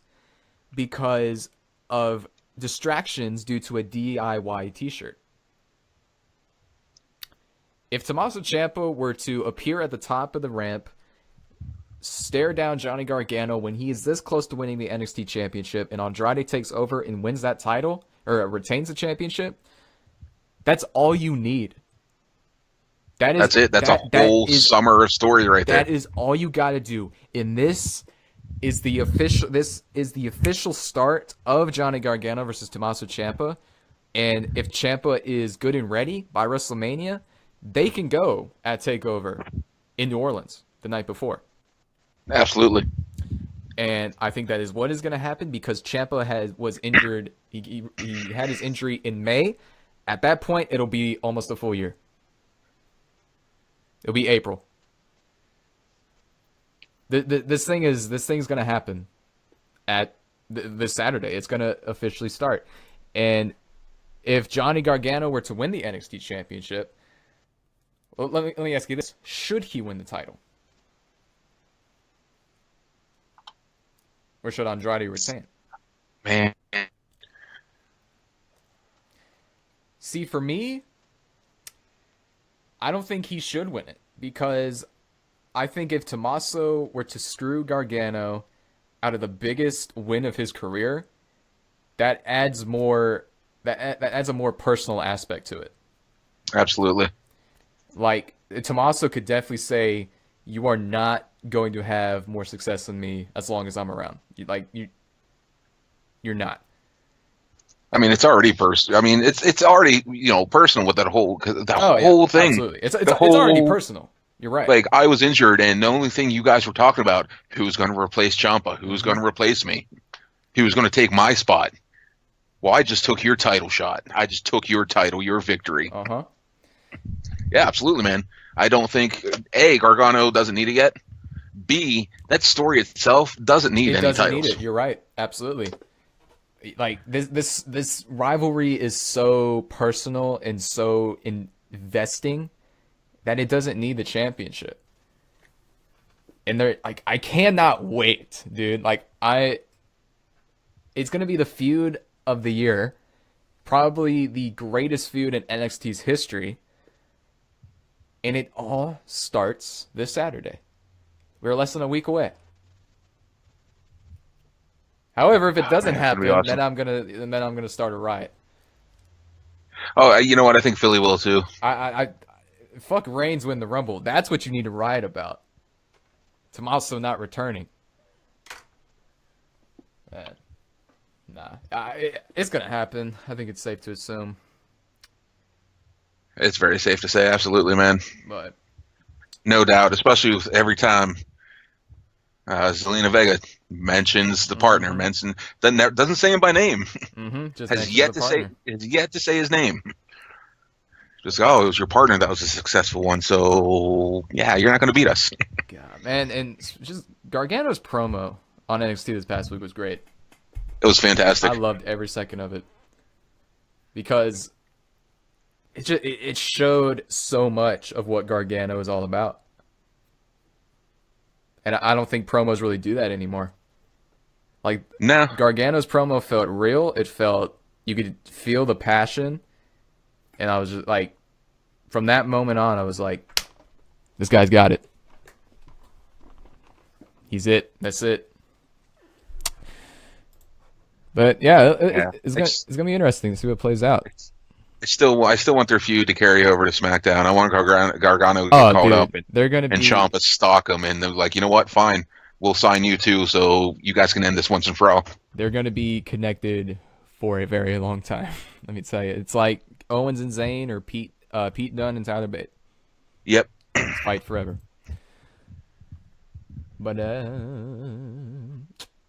because of distractions due to a DIY t-shirt. If Tommaso Ciampa were to appear at the top of the ramp, stare down Johnny Gargano when he is this close to winning the NXT Championship, and Andrade takes over and wins that title, or retains the championship, that's all you need. That's it. That's a whole summer of story right there. That is all you got to do. And this is the official start of Johnny Gargano versus Tommaso Ciampa. And if Ciampa is good and ready by WrestleMania, they can go at TakeOver in New Orleans. the night before. Absolutely. And I think that is what is going to happen because Ciampa was injured. He had his injury in May. At that point, it'll be almost a full year. It'll be April. This thing's going to happen at this Saturday. It's going to officially start. And if Johnny Gargano were to win the NXT Championship, well, let me ask you this: should he win the title, or should Andrade retain? Man, see, for me, I don't think he should win it because I think if Tommaso were to screw Gargano out of the biggest win of his career, that adds more. That adds a more personal aspect to it. absolutely. Like, Tommaso could definitely say, you are not going to have more success than me as long as I'm around. You're not. I mean, it's already personal. I mean, it's already personal with that whole thing. Absolutely. It's already personal. You're right. Like, I was injured, and the only thing you guys were talking about, who's going to replace Ciampa, who's going to replace me, who's going to take my spot. Well, I just took your title shot. I just took your title, your victory. Uh-huh. Yeah, absolutely, man. I don't think, A, Gargano doesn't need it yet. B, that story itself doesn't need any titles. It doesn't need it. You're right. Absolutely. Like, this rivalry is so personal and so investing that it doesn't need the championship. And I cannot wait, dude. It's going to be the feud of the year, probably the greatest feud in NXT's history, and it all starts this Saturday. We're less than a week away. However, if it doesn't happen, awesome. then I'm gonna start a riot. Oh, you know what? I think Philly will too. I fuck Reigns win the Rumble. That's what you need to riot about. Tommaso not returning. Man. Nah, it's gonna happen. I think it's safe to assume. It's very safe to say, absolutely, man. But no doubt, especially with every time Zelina Vega mentions the partner, doesn't say him by name. Just has yet to say his name. Just it was your partner that was a successful one. So yeah, you're not gonna beat us. God, man, and just Gargano's promo on NXT this past week was great. It was fantastic. I loved every second of it because it showed so much of what Gargano is all about. And I don't think promos really do that anymore. Like, no. Gargano's promo felt real. It felt, you could feel the passion. And I was just like, from that moment on, I was like, this guy's got it. He's it. That's it. But yeah, it's gonna be interesting to see what plays out. I still want their feud to carry over to SmackDown. I want Gargano to get called up and Ciampa stalk him, and they're like, you know what? Fine, we'll sign you too, so you guys can end this once and for all. They're gonna be connected for a very long time. Let me tell you, it's like Owens and Zayn or Pete Dunne and Tyler Bate. Yep, fight forever. But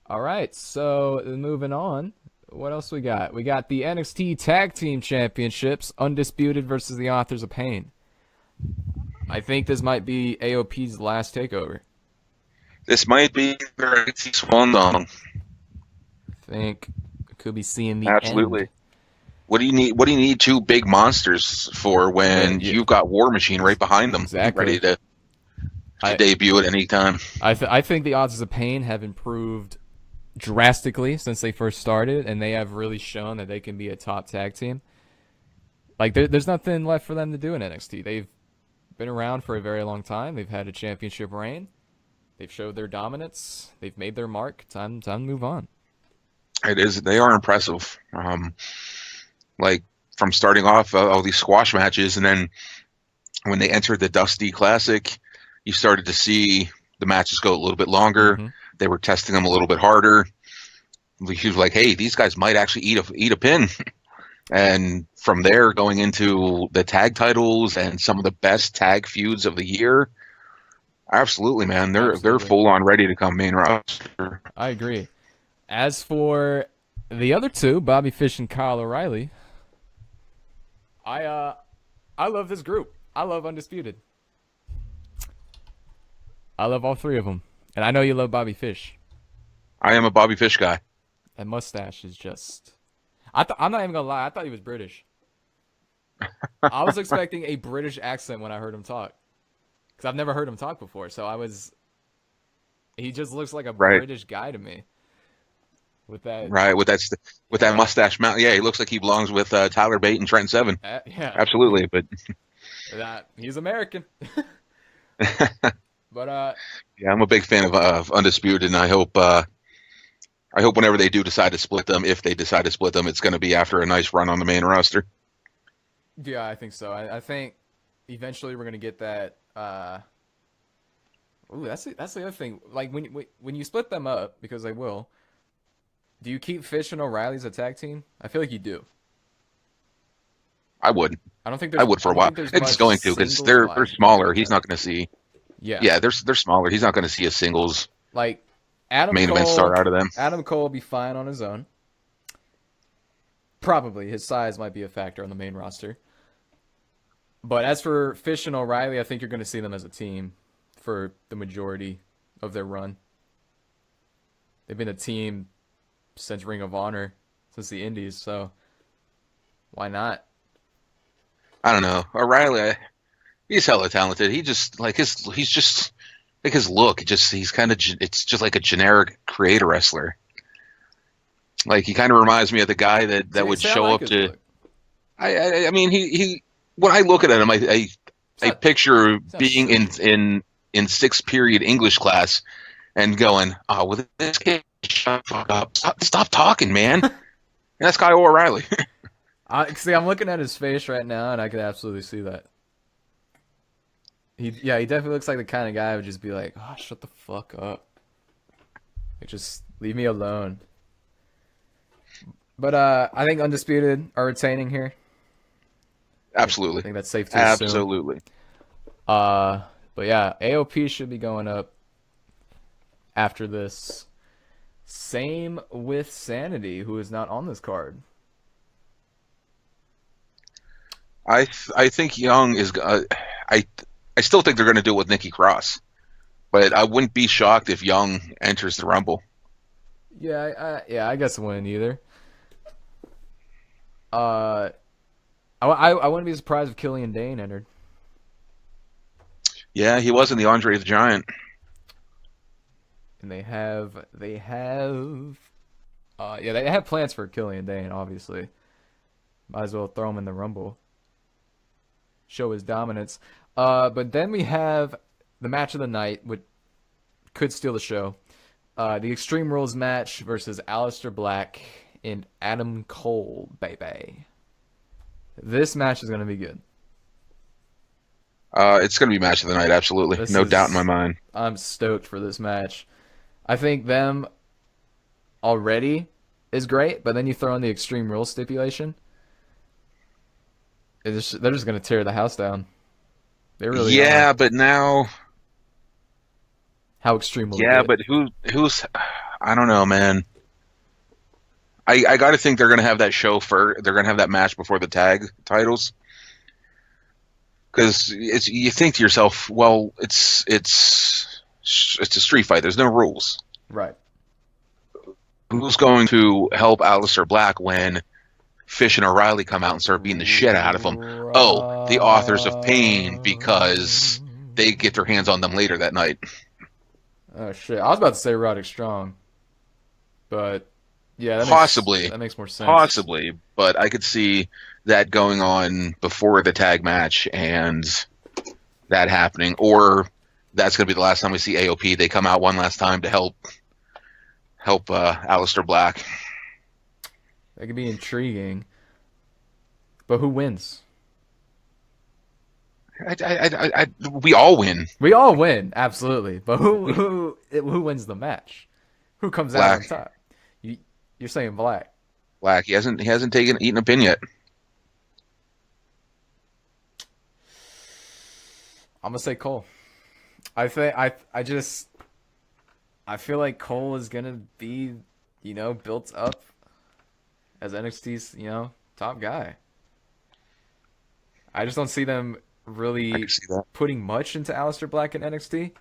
all right, so moving on. What else we got? We got the NXT Tag Team Championships, Undisputed versus the Authors of Pain. I think this might be AOP's last takeover. This might be their swan song. I think we could be seeing the absolutely. End. What do you need? What do you need two big monsters for when you've got War Machine right behind them, ready to debut at any time? I think the Authors of Pain have improved drastically since they first started, and they have really shown that they can be a top tag team. Like, there's nothing left for them to do in NXT. They've been around for a very long time. They've had a championship reign. They've showed their dominance. They've made their mark. Time to move on. It is. They are impressive. Like, from starting off all these squash matches, and then when they entered the Dusty Classic, you started to see the matches go a little bit longer. Mm-hmm. They were testing them a little bit harder. He was like, hey, these guys might actually eat a pin. And from there, going into the tag titles and some of the best tag feuds of the year, Absolutely, man. They're Absolutely. full on ready to come main roster. I agree. As for the other two, Bobby Fish and Kyle O'Reilly, I uh I love this group. I love Undisputed. I love all three of them. And I know you love Bobby Fish. I am a Bobby Fish guy. That mustache is just I'm not even gonna lie, I thought he was British. I was expecting a British accent when I heard him talk. Because I've never heard him talk before, so he just looks like a Right, British guy to me. With that right. With that yeah. mustache mount. Yeah, he looks like he belongs with Tyler Bate and Trent Seven. Yeah. Absolutely, but That he's American. But yeah, I'm a big fan of Undisputed, and I hope whenever they do decide to split them, if they decide to split them, it's going to be after a nice run on the main roster. yeah, I think so. I think eventually we're gonna get that. Ooh, that's the other thing. Like when you split them up, because they will. Do you keep Fish and O'Reilly as a tag team? I feel like you do. I would. I don't think I there's would I for a don't while. think there's It's much going to because singles they're wise you can do smaller. with He's them. not going to see. Yeah, Yeah, they're smaller. He's not going to see a singles like Adam main event Cole. start out of them. Adam Cole will be fine on his own. Probably his size might be a factor on the main roster. But as for Fish and O'Reilly, I think you're going to see them as a team for the majority of their run. They've been a team since Ring of Honor, since the Indies, so why not? I don't know. O'Reilly, he's hella talented. He just like he's just like his look. He's kind of it's just like a generic creator wrestler. Like he kind of reminds me of the guy that would See, I show like up his to. look. I mean he when I look at him, It's I not, picture it's not being silly. in sixth period English class and going, oh, well, this kid, shut the fuck up, stop talking, man. And that's Kyle O'Reilly. See, I'm looking at his face right now, and I can absolutely see that. Yeah, he definitely looks like the kind of guy who would just be like, "Oh, shut the fuck up, like just leave me alone." But I think Undisputed are retaining here. I Absolutely, think that's safe to assume. absolutely. Uh, but yeah, AOP should be going up after this. Same with Sanity, who is not on this card. I think Young is. I I still think they're going to do it with Nikki Cross, but I wouldn't be shocked if Young enters the Rumble. Yeah, I guess I wouldn't either. Uh, I wouldn't be surprised if Killian Dane entered. Yeah, he was in the Andre the Giant. And they have plans for Killian Dane, obviously. Might as well throw him in the Rumble. Show his dominance. But then we have the match of the night, which could steal the show. The Extreme Rules match versus Aleister Black and Adam Cole, baby. This match is going to be good. It's going to be match of the night, absolutely, no doubt in my mind. I'm stoked for this match. I think them already is great, but then you throw in the Extreme Rules stipulation. They're just going to tear the house down. They really are. Yeah, but now, How extreme will it yeah, get? but who's? I don't know, man. I got to think they're going to have that show for. They're going to have that match before the tag titles. Because it's you think to yourself, well, it's a street fight. There's no rules. Right. Who's going to help Aleister Black when Fish and O'Reilly come out and start beating the shit out of him? Oh, the authors of pain because they get their hands on them later that night. Oh shit! I was about to say Roderick Strong, but yeah, Possibly, that makes more sense. possibly, but I could see that going on before the tag match and that happening, or that's going to be the last time we see AOP. They come out one last time to help Aleister Black. That could be intriguing. But who wins? We all win. We all win, absolutely. But who wins the match? Who comes out on Black. top? You're saying Black. Black. He hasn't eaten a pin yet. I'm gonna say Cole. I feel like Cole is gonna be, built up as NXT's, top guy. I just don't see them I can really see that. putting much into Aleister Black in NXT.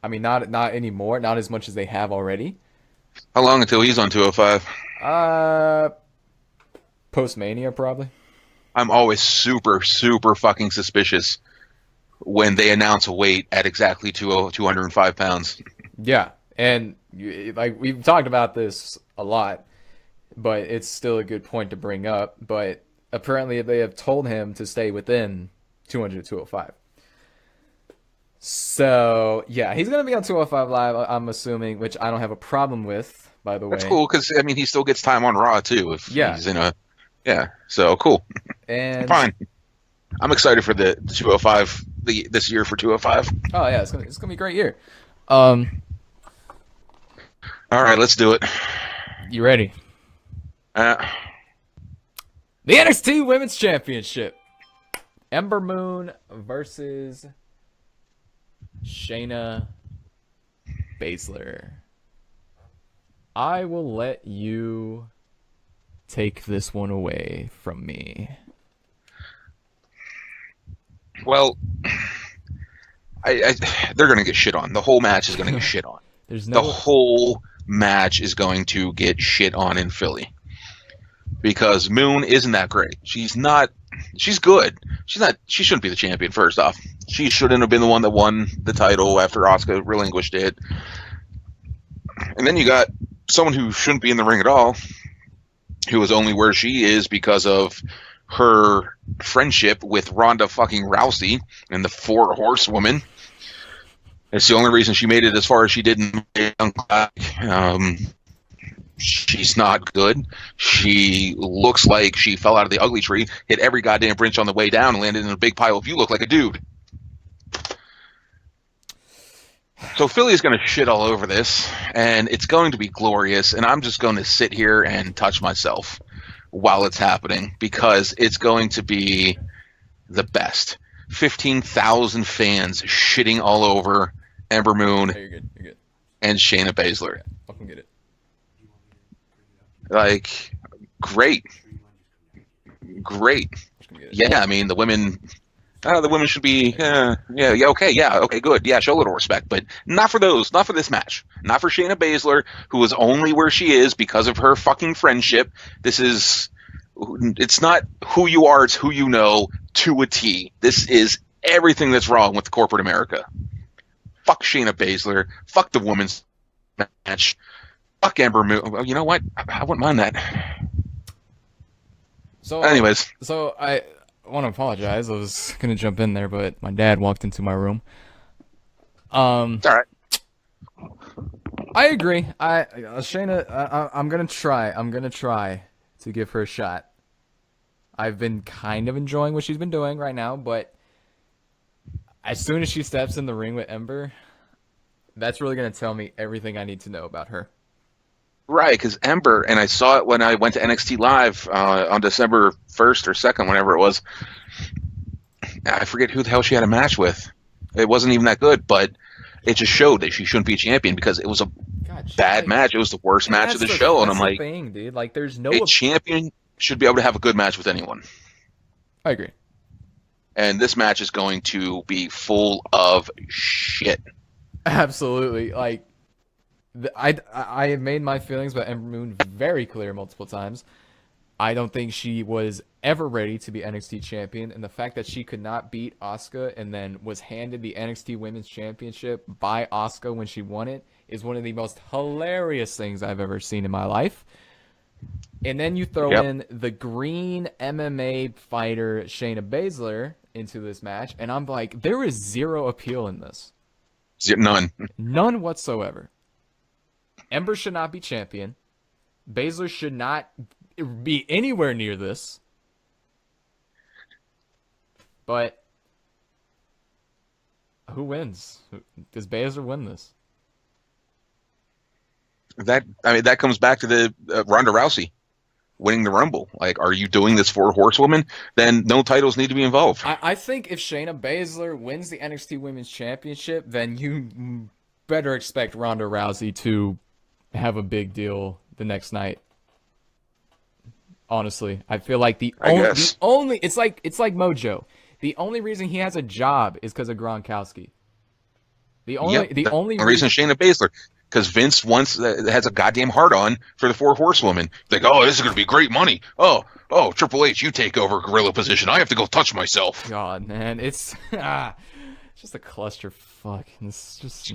I mean, not anymore, not as much as they have already. How long until he's on 205? Uh, Post Mania probably. I'm always super, super fucking suspicious when they announce a weight at exactly 205 pounds. Yeah, and like we've talked about this a lot, but it's still a good point to bring up. But apparently, they have told him to stay within 200 to 205. So yeah, he's gonna be on 205 Live. I'm assuming, which I don't have a problem with, by the That's way. cool because I mean he still gets time on Raw too if Yeah, he's in a yeah. So cool, and fine. I'm excited for the 205 this year for 205. oh yeah, it's gonna be a great year. Um, All right, let's do it. you ready? Uh, The NXT Women's Championship. Ember Moon versus Shayna Baszler. I will let you take this one away from me. well, they're gonna get shit on. The whole match is gonna get shit on. There's The no whole match is going to get shit on in Philly because Moon isn't that great. She's not. She's good. She's not. She shouldn't be the champion. First off, she shouldn't have been the one that won the title after Asuka relinquished it. And then you got someone who shouldn't be in the ring at all, who is only where she is because of her friendship with Ronda fucking Rousey and the Four Horsewomen. It's the only reason she made it as far as she did in Young Black. She's not good. She looks like she fell out of the ugly tree, hit every goddamn branch on the way down, and landed in a big pile of you look like a dude. So Philly's going to shit all over this, and it's going to be glorious, and I'm just going to sit here and touch myself while it's happening because it's going to be the best. 15,000 fans shitting all over Ember Moon Oh, you're good. You're good. and Shayna Baszler. Yeah, I can get it. Like, great. Great. I can get it. Yeah, I mean, the women should be, okay, good. Yeah, show a little respect, but not for those, not for this match. Not for Shayna Baszler, who is only where she is because of her fucking friendship. It's not who you are, it's who you know to a T. This is everything that's wrong with corporate America. Fuck Shayna Baszler. Fuck the women's match. Fuck Ember Moon. Well, you know what? I wouldn't mind that. So, Anyways, I want to apologize. I was gonna jump in there, but my dad walked into my room. it's all right. I agree. Shayna, I'm gonna try. I'm gonna try to give her a shot. I've been kind of enjoying what she's been doing right now, but as soon as she steps in the ring with Ember, that's really gonna tell me everything I need to know about her. Right, because Ember, and I saw it when I went to NXT Live on December 1st or 2nd, whenever it was. I forget who the hell she had a match with. It wasn't even that good, but it just showed that she shouldn't be a champion because it was a bad match. It was the worst match of the show, and I'm like, thing, dude. Like, there's no. a champion should be able to have a good match with anyone. I agree. And this match is going to be full of shit. Absolutely. Like, I have made my feelings about Ember Moon very clear multiple times. I don't think she was ever ready to be NXT champion, and the fact that she could not beat Asuka and then was handed the NXT Women's Championship by Asuka when she won it is one of the most hilarious things I've ever seen in my life. And then you throw in the green MMA fighter Shayna Baszler into this match, and I'm like, there is zero appeal in this. None. None whatsoever. Ember should not be champion. Baszler should not be anywhere near this. But who wins? Does Baszler win this? That comes back to the Ronda Rousey. winning the Rumble. Like, are you doing this for Horsewoman? Then no titles need to be involved. I think if Shayna Baszler wins the NXT Women's Championship, then you better expect Ronda Rousey to have a big deal the next night. Honestly, I feel like the only it's like Mojo. The only reason he has a job is because of Gronkowski. The only reason Shayna Baszler, because Vince has a goddamn hard on for the Four Horsewomen. Like, oh, this is going to be great money. Oh, Triple H, you take over gorilla position. I have to go touch myself. God, man, it's just a clusterfuck. It's just.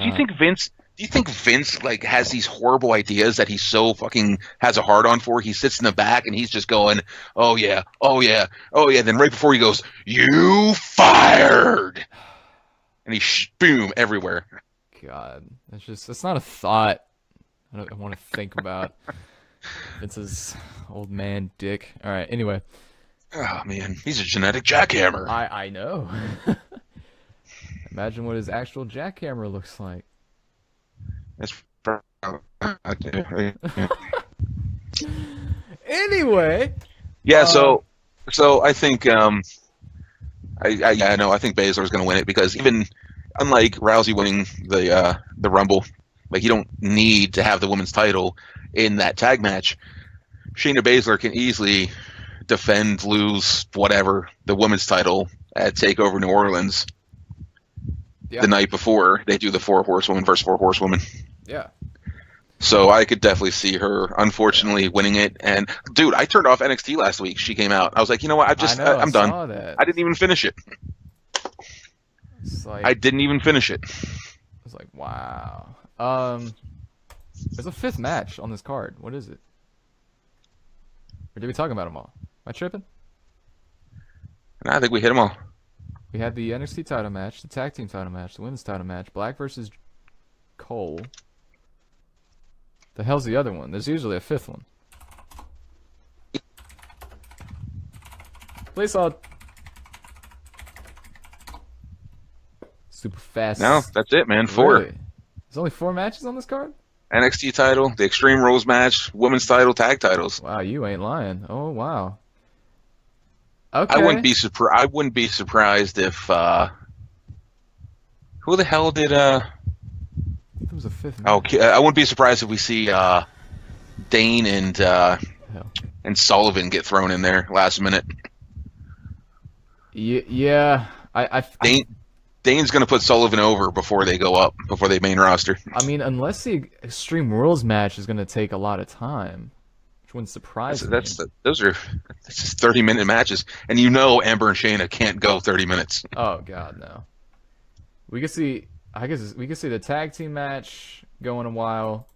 Do you think Vince like has these horrible ideas that he so fucking has a hard on for? He sits in the back and he's just going, oh yeah, oh yeah, oh yeah. Then right before he goes, you fired, and he boom everywhere. God, it's not a thought I want to think about. Vince's old man dick. All right, anyway. Oh man, he's a genetic jackhammer. I know. Imagine what his actual jackhammer looks like. That's Anyway. Yeah, so I think I know I think Baszler's going to win it because even unlike Rousey winning the Rumble, like you don't need to have the women's title in that tag match. Shayna Baszler can easily defend, lose, whatever the women's title at TakeOver New Orleans. Yeah. The night before they do the Four Horsewomen versus Four Horsewomen. Yeah. So I could definitely see her, unfortunately, winning it. And dude, I turned off NXT last week. She came out. I was like, you know what? I'm done. That. I didn't even finish it. I didn't even finish it. It's like, wow. There's a fifth match on this card. What is it? Or did we talk about them all? Am I tripping? No, I think we hit them all. We had the NXT title match, the tag team title match, the women's title match, Black versus Cole. The hell's the other one? There's usually a fifth one. Place all super fast. No, that's it, man. 4. Really? There's only 4 matches on this card? NXT title, the Extreme Rules match, women's title, tag titles. Wow, you ain't lying. Oh wow. Okay. I wouldn't be surprised if who the hell did There was a fifth match. Okay, I wouldn't be surprised if we see Dane and Sullivan get thrown in there last minute. Yeah, Dane's going to put Sullivan over before they go up, before they main roster. I mean, unless the Extreme Rules match is going to take a lot of time, which wouldn't surprise me. Those are just 30-minute matches, and you know Amber and Shayna can't go 30 minutes. Oh God, no. We could see, I guess we could see the tag team match going a while,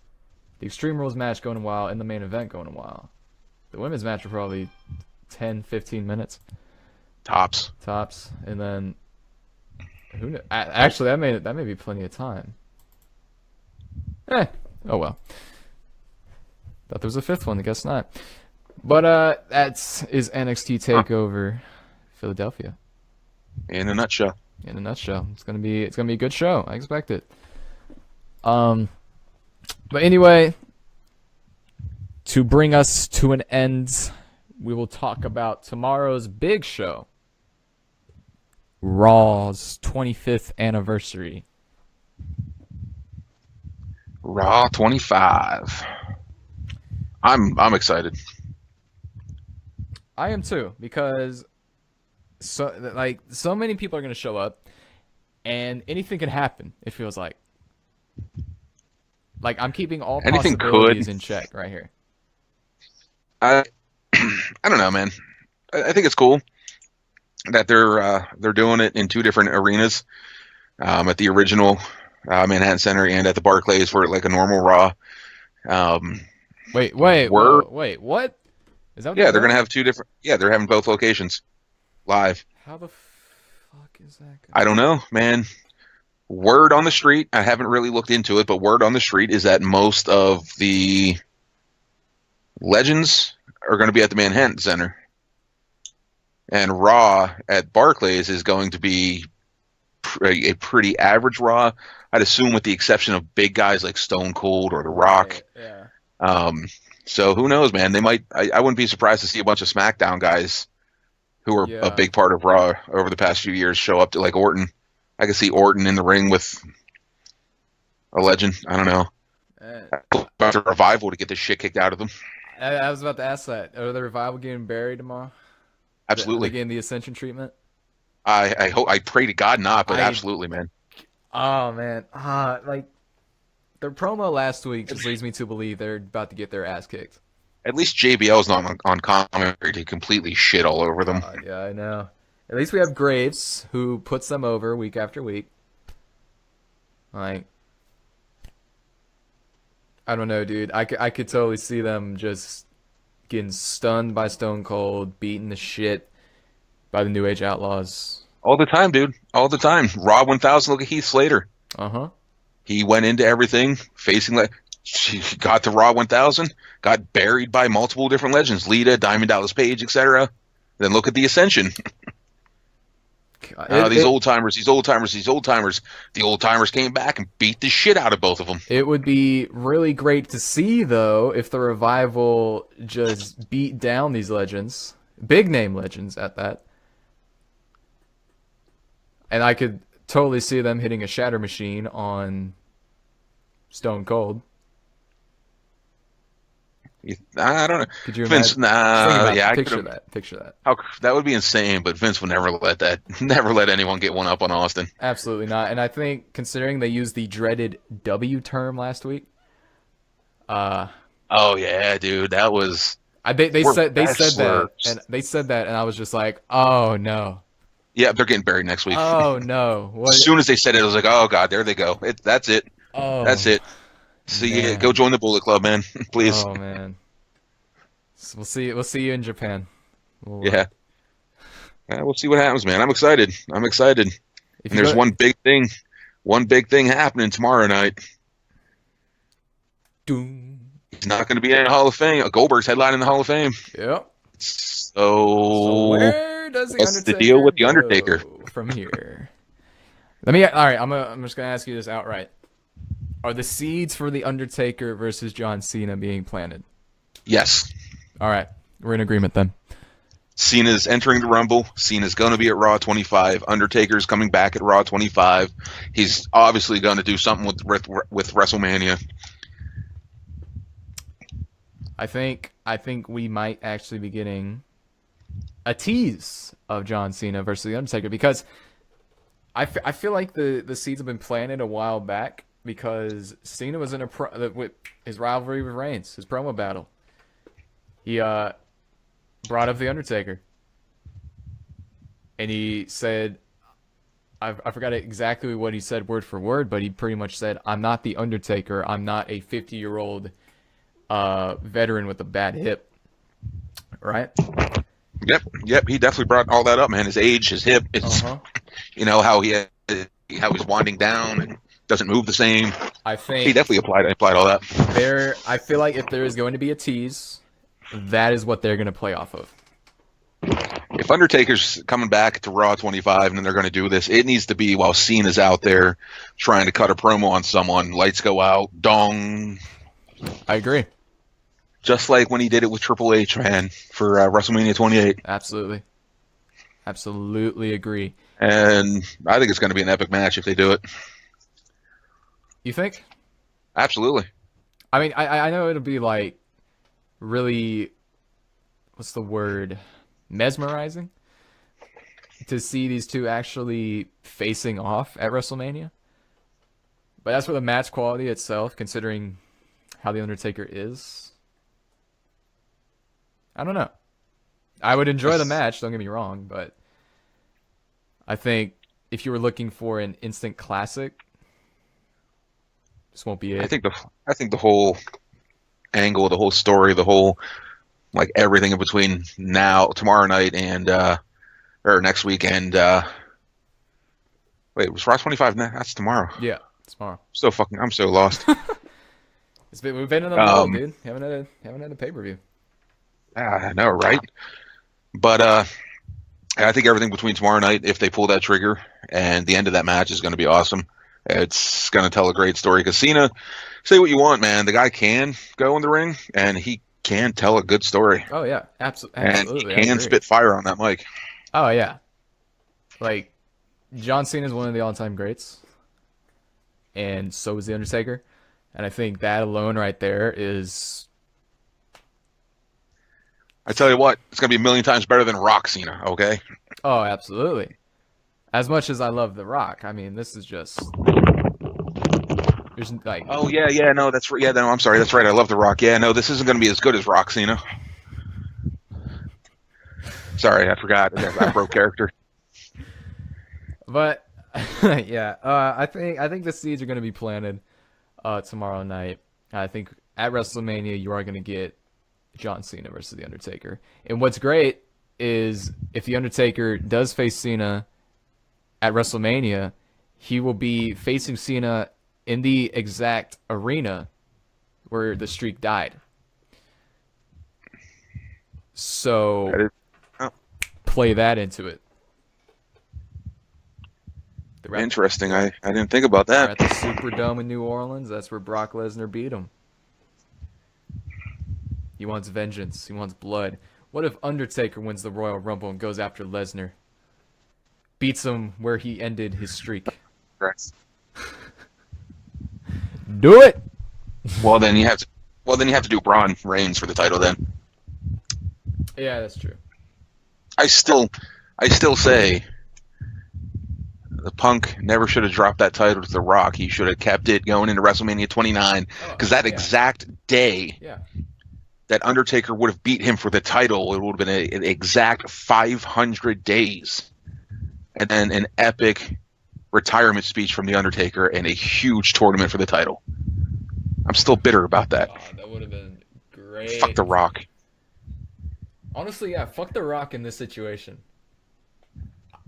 the Extreme Rules match going a while, and the main event going a while. The women's match are probably 10, 15 minutes. Tops, and then who knows? Actually, that may be plenty of time. Oh well. Thought there was a fifth one. I guess not. But is NXT Takeover Philadelphia. In a nutshell. It's gonna be a good show. I expect it. But anyway, to bring us to an end, we will talk about tomorrow's big show. Raw's 25th anniversary. Raw 25. I'm excited. I am too, because so many people are going to show up and anything can happen, it feels like. Like I'm keeping all possibilities in check right here. I don't know, man. I think it's cool that they're doing it in 2 different arenas, at the original Manhattan Center and at the Barclays for like a normal Raw. Wait, what? Is that? Yeah, they're gonna have 2 different. Yeah, they're having both locations live. How the fuck is that? I don't know, man. Word on the street. I haven't really looked into it, but word on the street is that most of the legends are going to be at the Manhattan Center. And Raw at Barclays is going to be a pretty average Raw, I'd assume, with the exception of big guys like Stone Cold or The Rock. Yeah. So who knows, man? They might. I wouldn't be surprised to see a bunch of SmackDown guys who were a Yeah. big part of Raw over the past few years show up to like Orton. I could see Orton in the ring with a legend. I don't know. Uh, About the revival to get this shit kicked out of them. I was about to ask that. Are the Revival getting buried tomorrow? Are they Absolutely. getting the Ascension treatment? I hope. I pray to God not, but I absolutely, man. Oh man, like their promo last week just leads me to believe they're about to get their ass kicked. At least JBL's not on commentary to completely shit all over them. Yeah, I know. At least we have Graves who puts them over week after week. Like, I don't know, dude. I could totally see them just getting stunned by Stone Cold, beating the shit by the New Age Outlaws. All the time, dude. All the time. Raw 1000. Look at Heath Slater. Uh huh. He went into everything facing like she got to Raw 1000, got buried by multiple different legends, Lita, Diamond Dallas Page, etc. Then look at the Ascension. These old timers, these old timers, these old timers. The old timers came back and beat the shit out of both of them. It would be really great to see, though, if the Revival just beat down these legends, big name legends at that. And I could totally see them hitting a Shatter Machine on Stone Cold. I don't know. Could you Vince, imagine? Think about yeah, it. Picture that. Picture that. that would be insane. But Vince would never let that, never let anyone get one up on Austin. Absolutely not. And I think, considering they used the dreaded W term last week, Oh yeah, dude, that was. they We're said that, bachelors. and they said that, and I was just like, oh no, Yeah, they're getting buried next week. oh no, what? As soon as they said it, I was like, oh god, there they go. That's it. Oh, That's it. See, man. go join the Bullet Club, man. Please. Oh man. So we'll see. We'll see you in Japan. Yeah. We'll see what happens, man. I'm excited. I'm excited. If And you there's go, one big thing happening tomorrow night. Doom. He's not going to be in the Hall of Fame. Goldberg's headlining the Hall of Fame. Yep. So Where does the what's Undertaker the deal with the go Undertaker? from here? All right. I'm just gonna ask you this outright. Are the seeds for the Undertaker versus John Cena being planted? Yes. All right. We're in agreement then. Cena's entering the Rumble. Cena's going to be at Raw 25. Undertaker's coming back at Raw 25. He's obviously going to do something with WrestleMania. I think we might actually be getting a tease of John Cena versus the Undertaker, because I feel like the seeds have been planted a while back, because Cena was in with his rivalry with Reigns, his promo battle. He brought up the Undertaker, and he said, I forgot exactly what he said word for word, but he pretty much said, "I'm not the Undertaker. I'm not a 50-year-old veteran with a bad hip." Right? Yep. He definitely brought all that up, man. His age, his hip, you know how how he's winding down and doesn't move the same. I think He definitely applied all that. I feel like if there is going to be a tease, that is what they're going to play off of. If Undertaker's coming back to Raw 25 and then they're going to do this, it needs to be while Cena's out there trying to cut a promo on someone. Lights go out, dong. I agree. Just like when he did it with Triple H, man, for WrestleMania 28. Absolutely agree. And I think it's going to be an epic match if they do it. You think? Absolutely. I mean, I know it'll be like really, what's the word? Mesmerizing to see these two actually facing off at WrestleMania. But as for the match quality itself, considering how The Undertaker is, I don't know. I would enjoy the match, don't get me wrong, but I think if you were looking for an instant classic, this won't be it. I think the whole angle, the whole story, the whole like everything in between tomorrow night and or next week and wait, was Raw 25 now? That's tomorrow. Yeah, tomorrow. I'm so lost. We've been in the middle, dude. Haven't had a pay-per-view. I know, right? But I think everything between tomorrow night, if they pull that trigger, and the end of that match is going to be awesome. It's going to tell a great story. Because Cena, say what you want, man, the guy can go in the ring, and he can tell a good story, Oh yeah, and he absolutely, I can agree. spit fire on that mic. Oh yeah, like John Cena is one of the all-time greats, and so is the Undertaker, and I think that alone right there is. I tell you what, it's gonna be a million times better than Rock Cena. Okay. Oh, absolutely. As much as I love The Rock, I mean, this is just there's like Oh yeah, no, that's right. Yeah, no, I'm sorry, that's right. I love the Rock. Yeah, no, this isn't gonna be as good as Rock Cena. Sorry, I forgot. I broke character. But yeah, I think the seeds are going to be planted tomorrow night. I think at WrestleMania you are going to get John Cena versus the Undertaker. And what's great is if the Undertaker does face Cena at WrestleMania, he will be facing Cena in the exact arena where the streak died. That So is oh, play that into it. The interesting. I didn't think about They're that. at the Superdome in New Orleans. That's where Brock Lesnar beat him. He wants vengeance. He wants blood. What if Undertaker wins the Royal Rumble and goes after Lesnar? Beats him where he ended his streak. Correct. Do it! Well, then you have to. Well, then you have to do Braun Reigns for the title. Then Yeah, that's true. I still, I still say the Punk never should have dropped that title to The Rock. He should have kept it going into WrestleMania 29 Oh, because that yeah. exact day Yeah. that Undertaker would have beat him for the title, it would have been an exact 500 days, and then an epic retirement speech from the Undertaker and a huge tournament for the title. I'm still bitter about that. Oh, that would have been great. Fuck The Rock. Honestly, yeah, fuck The Rock in this situation.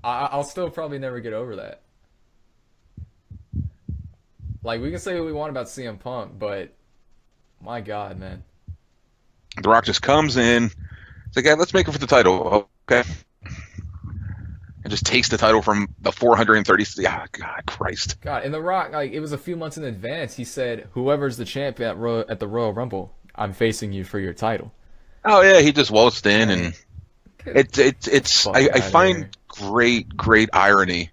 I'll still probably never get over that. Like, we can say what we want about CM Punk, but my God, man. The Rock just comes in. It's like, yeah, let's make it for the title. Okay. And just takes the title from the 430. Yeah, God, Christ. God, and The Rock, like, it was a few months in advance. He said, whoever's the champion at the Royal Rumble, I'm facing you for your title. Oh yeah, he just waltzed in, and it's. Fuck I outta find here. great irony,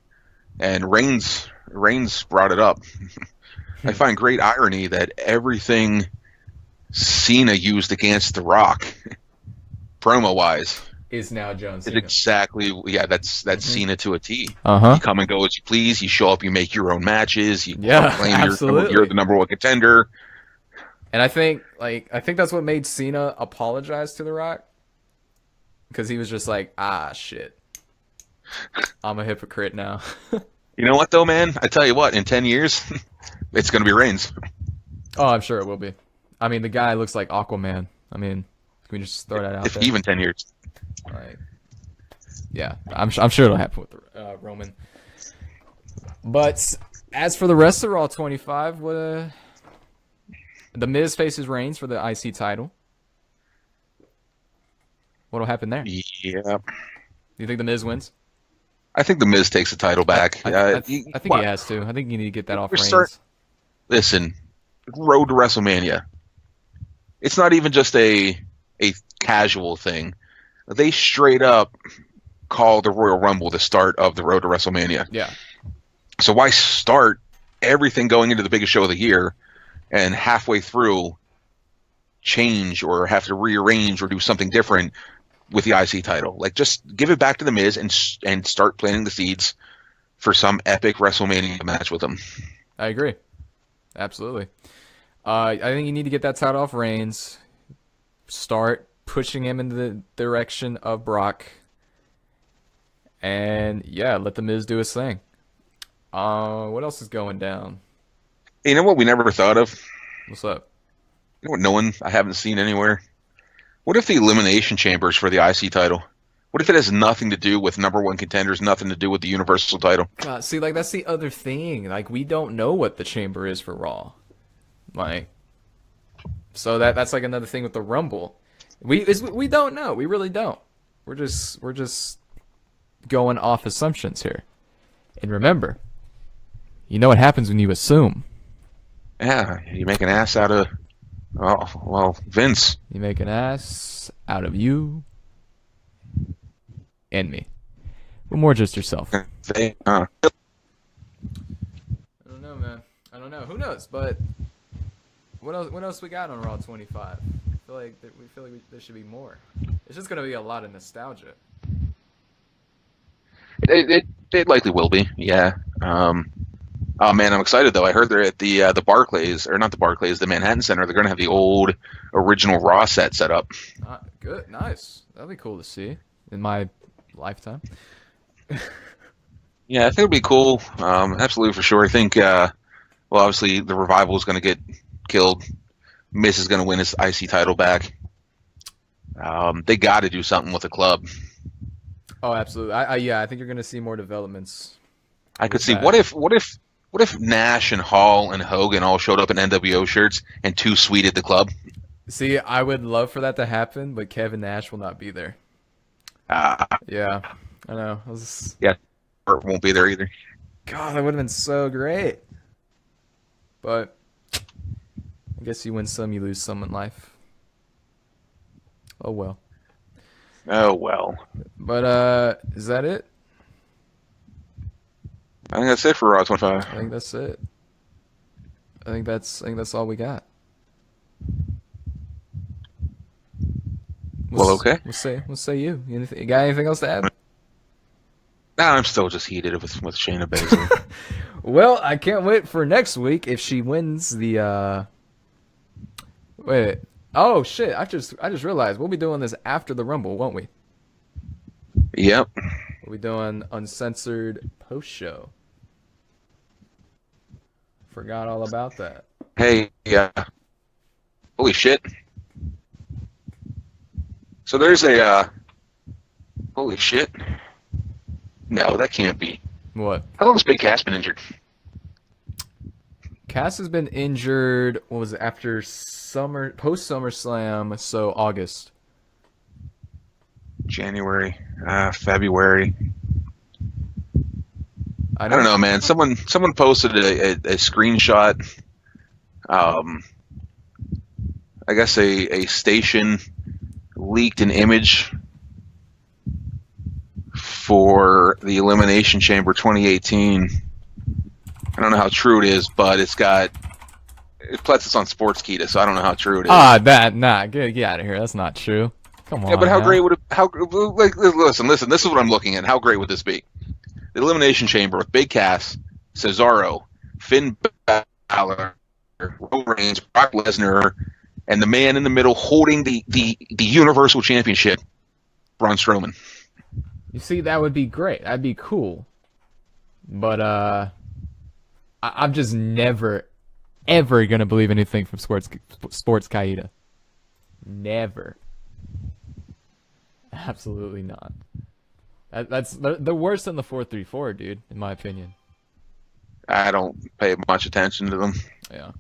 and Reigns brought it up. I find great irony that everything Cena used against The Rock, promo wise, Is now John is Cena. exactly that's Cena to a T. Uh-huh. You come and go as you please. You show up. You make your own matches. You Yeah, claim absolutely. you're the number one contender. And I think that's what made Cena apologize to The Rock. Because he was just like, shit. I'm a hypocrite now. You know what though, man? I tell you what. In 10 years, it's going to be Reigns. Oh, I'm sure it will be. I mean, the guy looks like Aquaman. I mean, can we just throw that out If there? even 10 years. Like, yeah, I'm sure it'll happen with Roman. But as for the rest of Raw 25, the Miz faces Reigns for the IC title. What'll happen there? Do Yeah. you think the Miz wins? I think the Miz takes the title back. I think he has to. I think you need to get that off Reigns. Listen, road to WrestleMania. It's not even just a casual thing. They straight up call the Royal Rumble the start of the road to WrestleMania. Yeah. So why start everything going into the biggest show of the year and halfway through change or have to rearrange or do something different with the IC title? Like, just give it back to the Miz and start planting the seeds for some epic WrestleMania match with him. I agree. Absolutely. I think you need to get that title off Reigns. Start pushing him in the direction of Brock. And, yeah, let the Miz do his thing. What else is going down? You know what we never thought of? What's up? You know what I haven't seen anywhere? What if the Elimination Chambers for the IC title? What if it has nothing to do with number one contenders, nothing to do with the Universal title? God, see, like, that's the other thing. Like, we don't know what the chamber is for Raw. Like, so that's like another thing with the Rumble. We don't know. We really don't. We're just going off assumptions here. And remember, you know what happens when you assume. Yeah, you make an ass out of Oh, well, Vince. You make an ass out of you and me. But more just yourself. They, I don't know, man. I don't know. Who knows? But what else? What else we got on Raw 25? We feel like there should be more. It's just gonna be a lot of nostalgia. it likely will be, yeah. Oh man, I'm excited though. I heard they're at the Barclays, or not the Barclays, the Manhattan Center. They're gonna have the old original Raw set up. Good, nice. That'll be cool to see in my lifetime. Yeah, I think it'd be cool. Absolutely for sure. I think. Well, obviously the Revival is gonna get killed. Miz is gonna win his IC title back. They got to do something with the club. Oh, absolutely. Yeah, I think you're gonna see more developments I could with see that. what if Nash and Hall and Hogan all showed up in NWO shirts and Too Sweet at the club? See, I would love for that to happen, but Kevin Nash will not be there. Uh, Yeah, I know. yeah, Burt won't be there either. God, that would have been so great. But I guess you win some, you lose some in life. Oh well. Oh well. But is that it? I think that's it for Raw I 25. think that's it. I think that's all we got. Well, okay. We'll say you. You got anything else to add? Now I'm still just heated with Shayna Baszler. Well, I can't wait for next week if she wins the wait. Oh shit, I just realized we'll be doing this after the Rumble, won't we? Yep. We'll be doing Uncensored post show. Forgot all about that. Hey, yeah. Holy shit. So there's a holy shit. No, that can't be. What? How long has Big Cass been injured? Cass has been injured. What was it, after post SummerSlam? So August. January, February. I don't know, man. Someone posted a screenshot. I guess a station leaked an image for the Elimination Chamber 2018. I don't know how true it is, but it puts us on Sportskeeda, so I don't know how true it is. Get out of here. That's not true. Come on. Yeah, but how now. great would it? Listen. This is what I'm looking at. How great would this be? The Elimination Chamber with Big Cass, Cesaro, Finn Balor, Roman Reigns, Brock Lesnar, and the man in the middle holding the Universal Championship, Braun Strowman. You see, that would be great. That'd be cool. But I'm just never, ever gonna believe anything from Sports Qaeda. Never. Absolutely not. That's the worse than the 434, dude, in my opinion. I don't pay much attention to them. Yeah.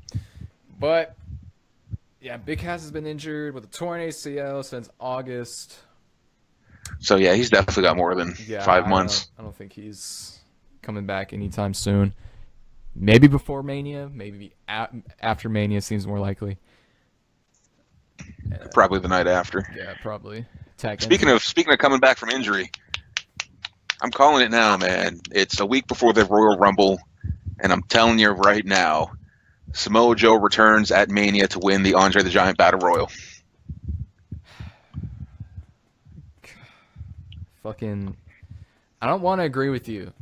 But yeah, Big Cass has been injured with a torn ACL since August. So yeah, he's definitely got more than 5 months. I don't think he's coming back anytime soon. Maybe before Mania, maybe after Mania seems more likely. Probably the night after. Yeah, probably. Speaking of coming back from injury, I'm calling it now, man. It's a week before the Royal Rumble, and I'm telling you right now, Samoa Joe returns at Mania to win the Andre the Giant Battle Royal. Fucking, I don't want to agree with you,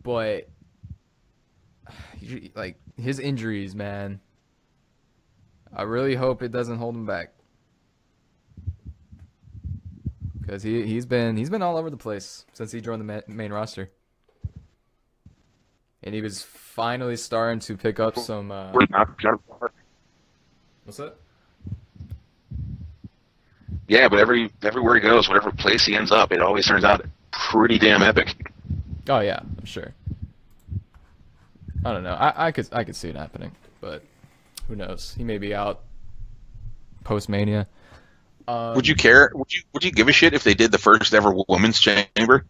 but like his injuries, man. I really hope it doesn't hold him back, because he's been all over the place since he joined the main roster, and he was finally starting to pick up some. What's that? Yeah, but everywhere he goes, whatever place he ends up, it always turns out pretty damn epic. Oh yeah, I'm sure. I don't know. I could see it happening, but who knows? He may be out post Mania. Would you care? Would you give a shit if they did the first ever women's chamber?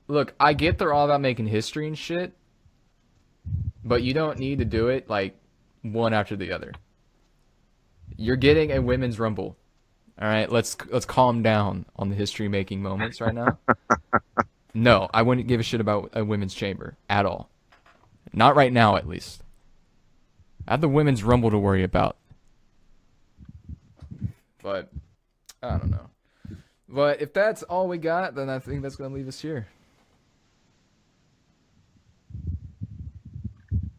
Look, I get they're all about making history and shit, but you don't need to do it like one after the other. You're getting a women's rumble. All right, let's calm down on the history making moments right now. No, I wouldn't give a shit about a women's chamber at all. Not right now, at least. I have the women's rumble to worry about. But I don't know. But if that's all we got, then I think that's gonna leave us here.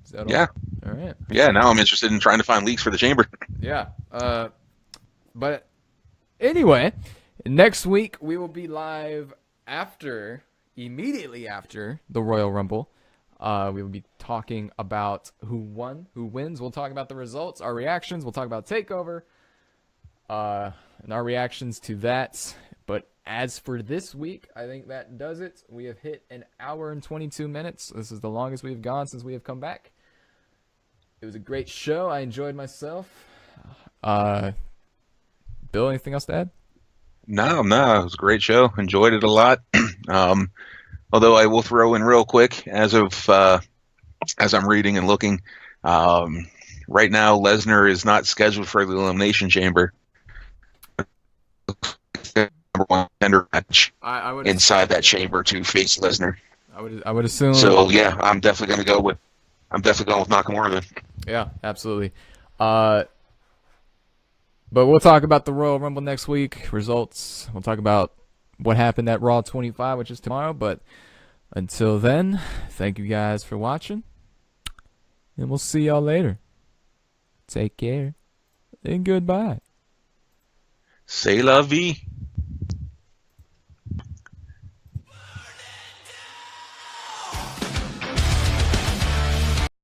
Is that Yeah. all? All right. Yeah, now I'm interested in trying to find leaks for the chamber. Yeah. But anyway, next week we will be live immediately after the Royal Rumble. We will be talking about who won, who wins. We'll talk about the results, our reactions. We'll talk about Takeover, and our reactions to that. But as for this week, I think that does it. We have hit an hour and 22 minutes. This is the longest we've gone since we have come back. It was a great show. I enjoyed myself. Bill, anything else to add? No, it was a great show. Enjoyed it a lot. Although I will throw in real quick, as I'm reading and looking, right now Lesnar is not scheduled for the Elimination Chamber. Number one contender match I would inside that chamber to face Lesnar. I would assume. So yeah, I'm definitely going with Nakamura then. Yeah, absolutely. But we'll talk about the Royal Rumble next week, results. We'll talk about what happened at Raw 25, which is tomorrow. But until then, thank you guys for watching. And we'll see y'all later. Take care. And goodbye. C'est la vie.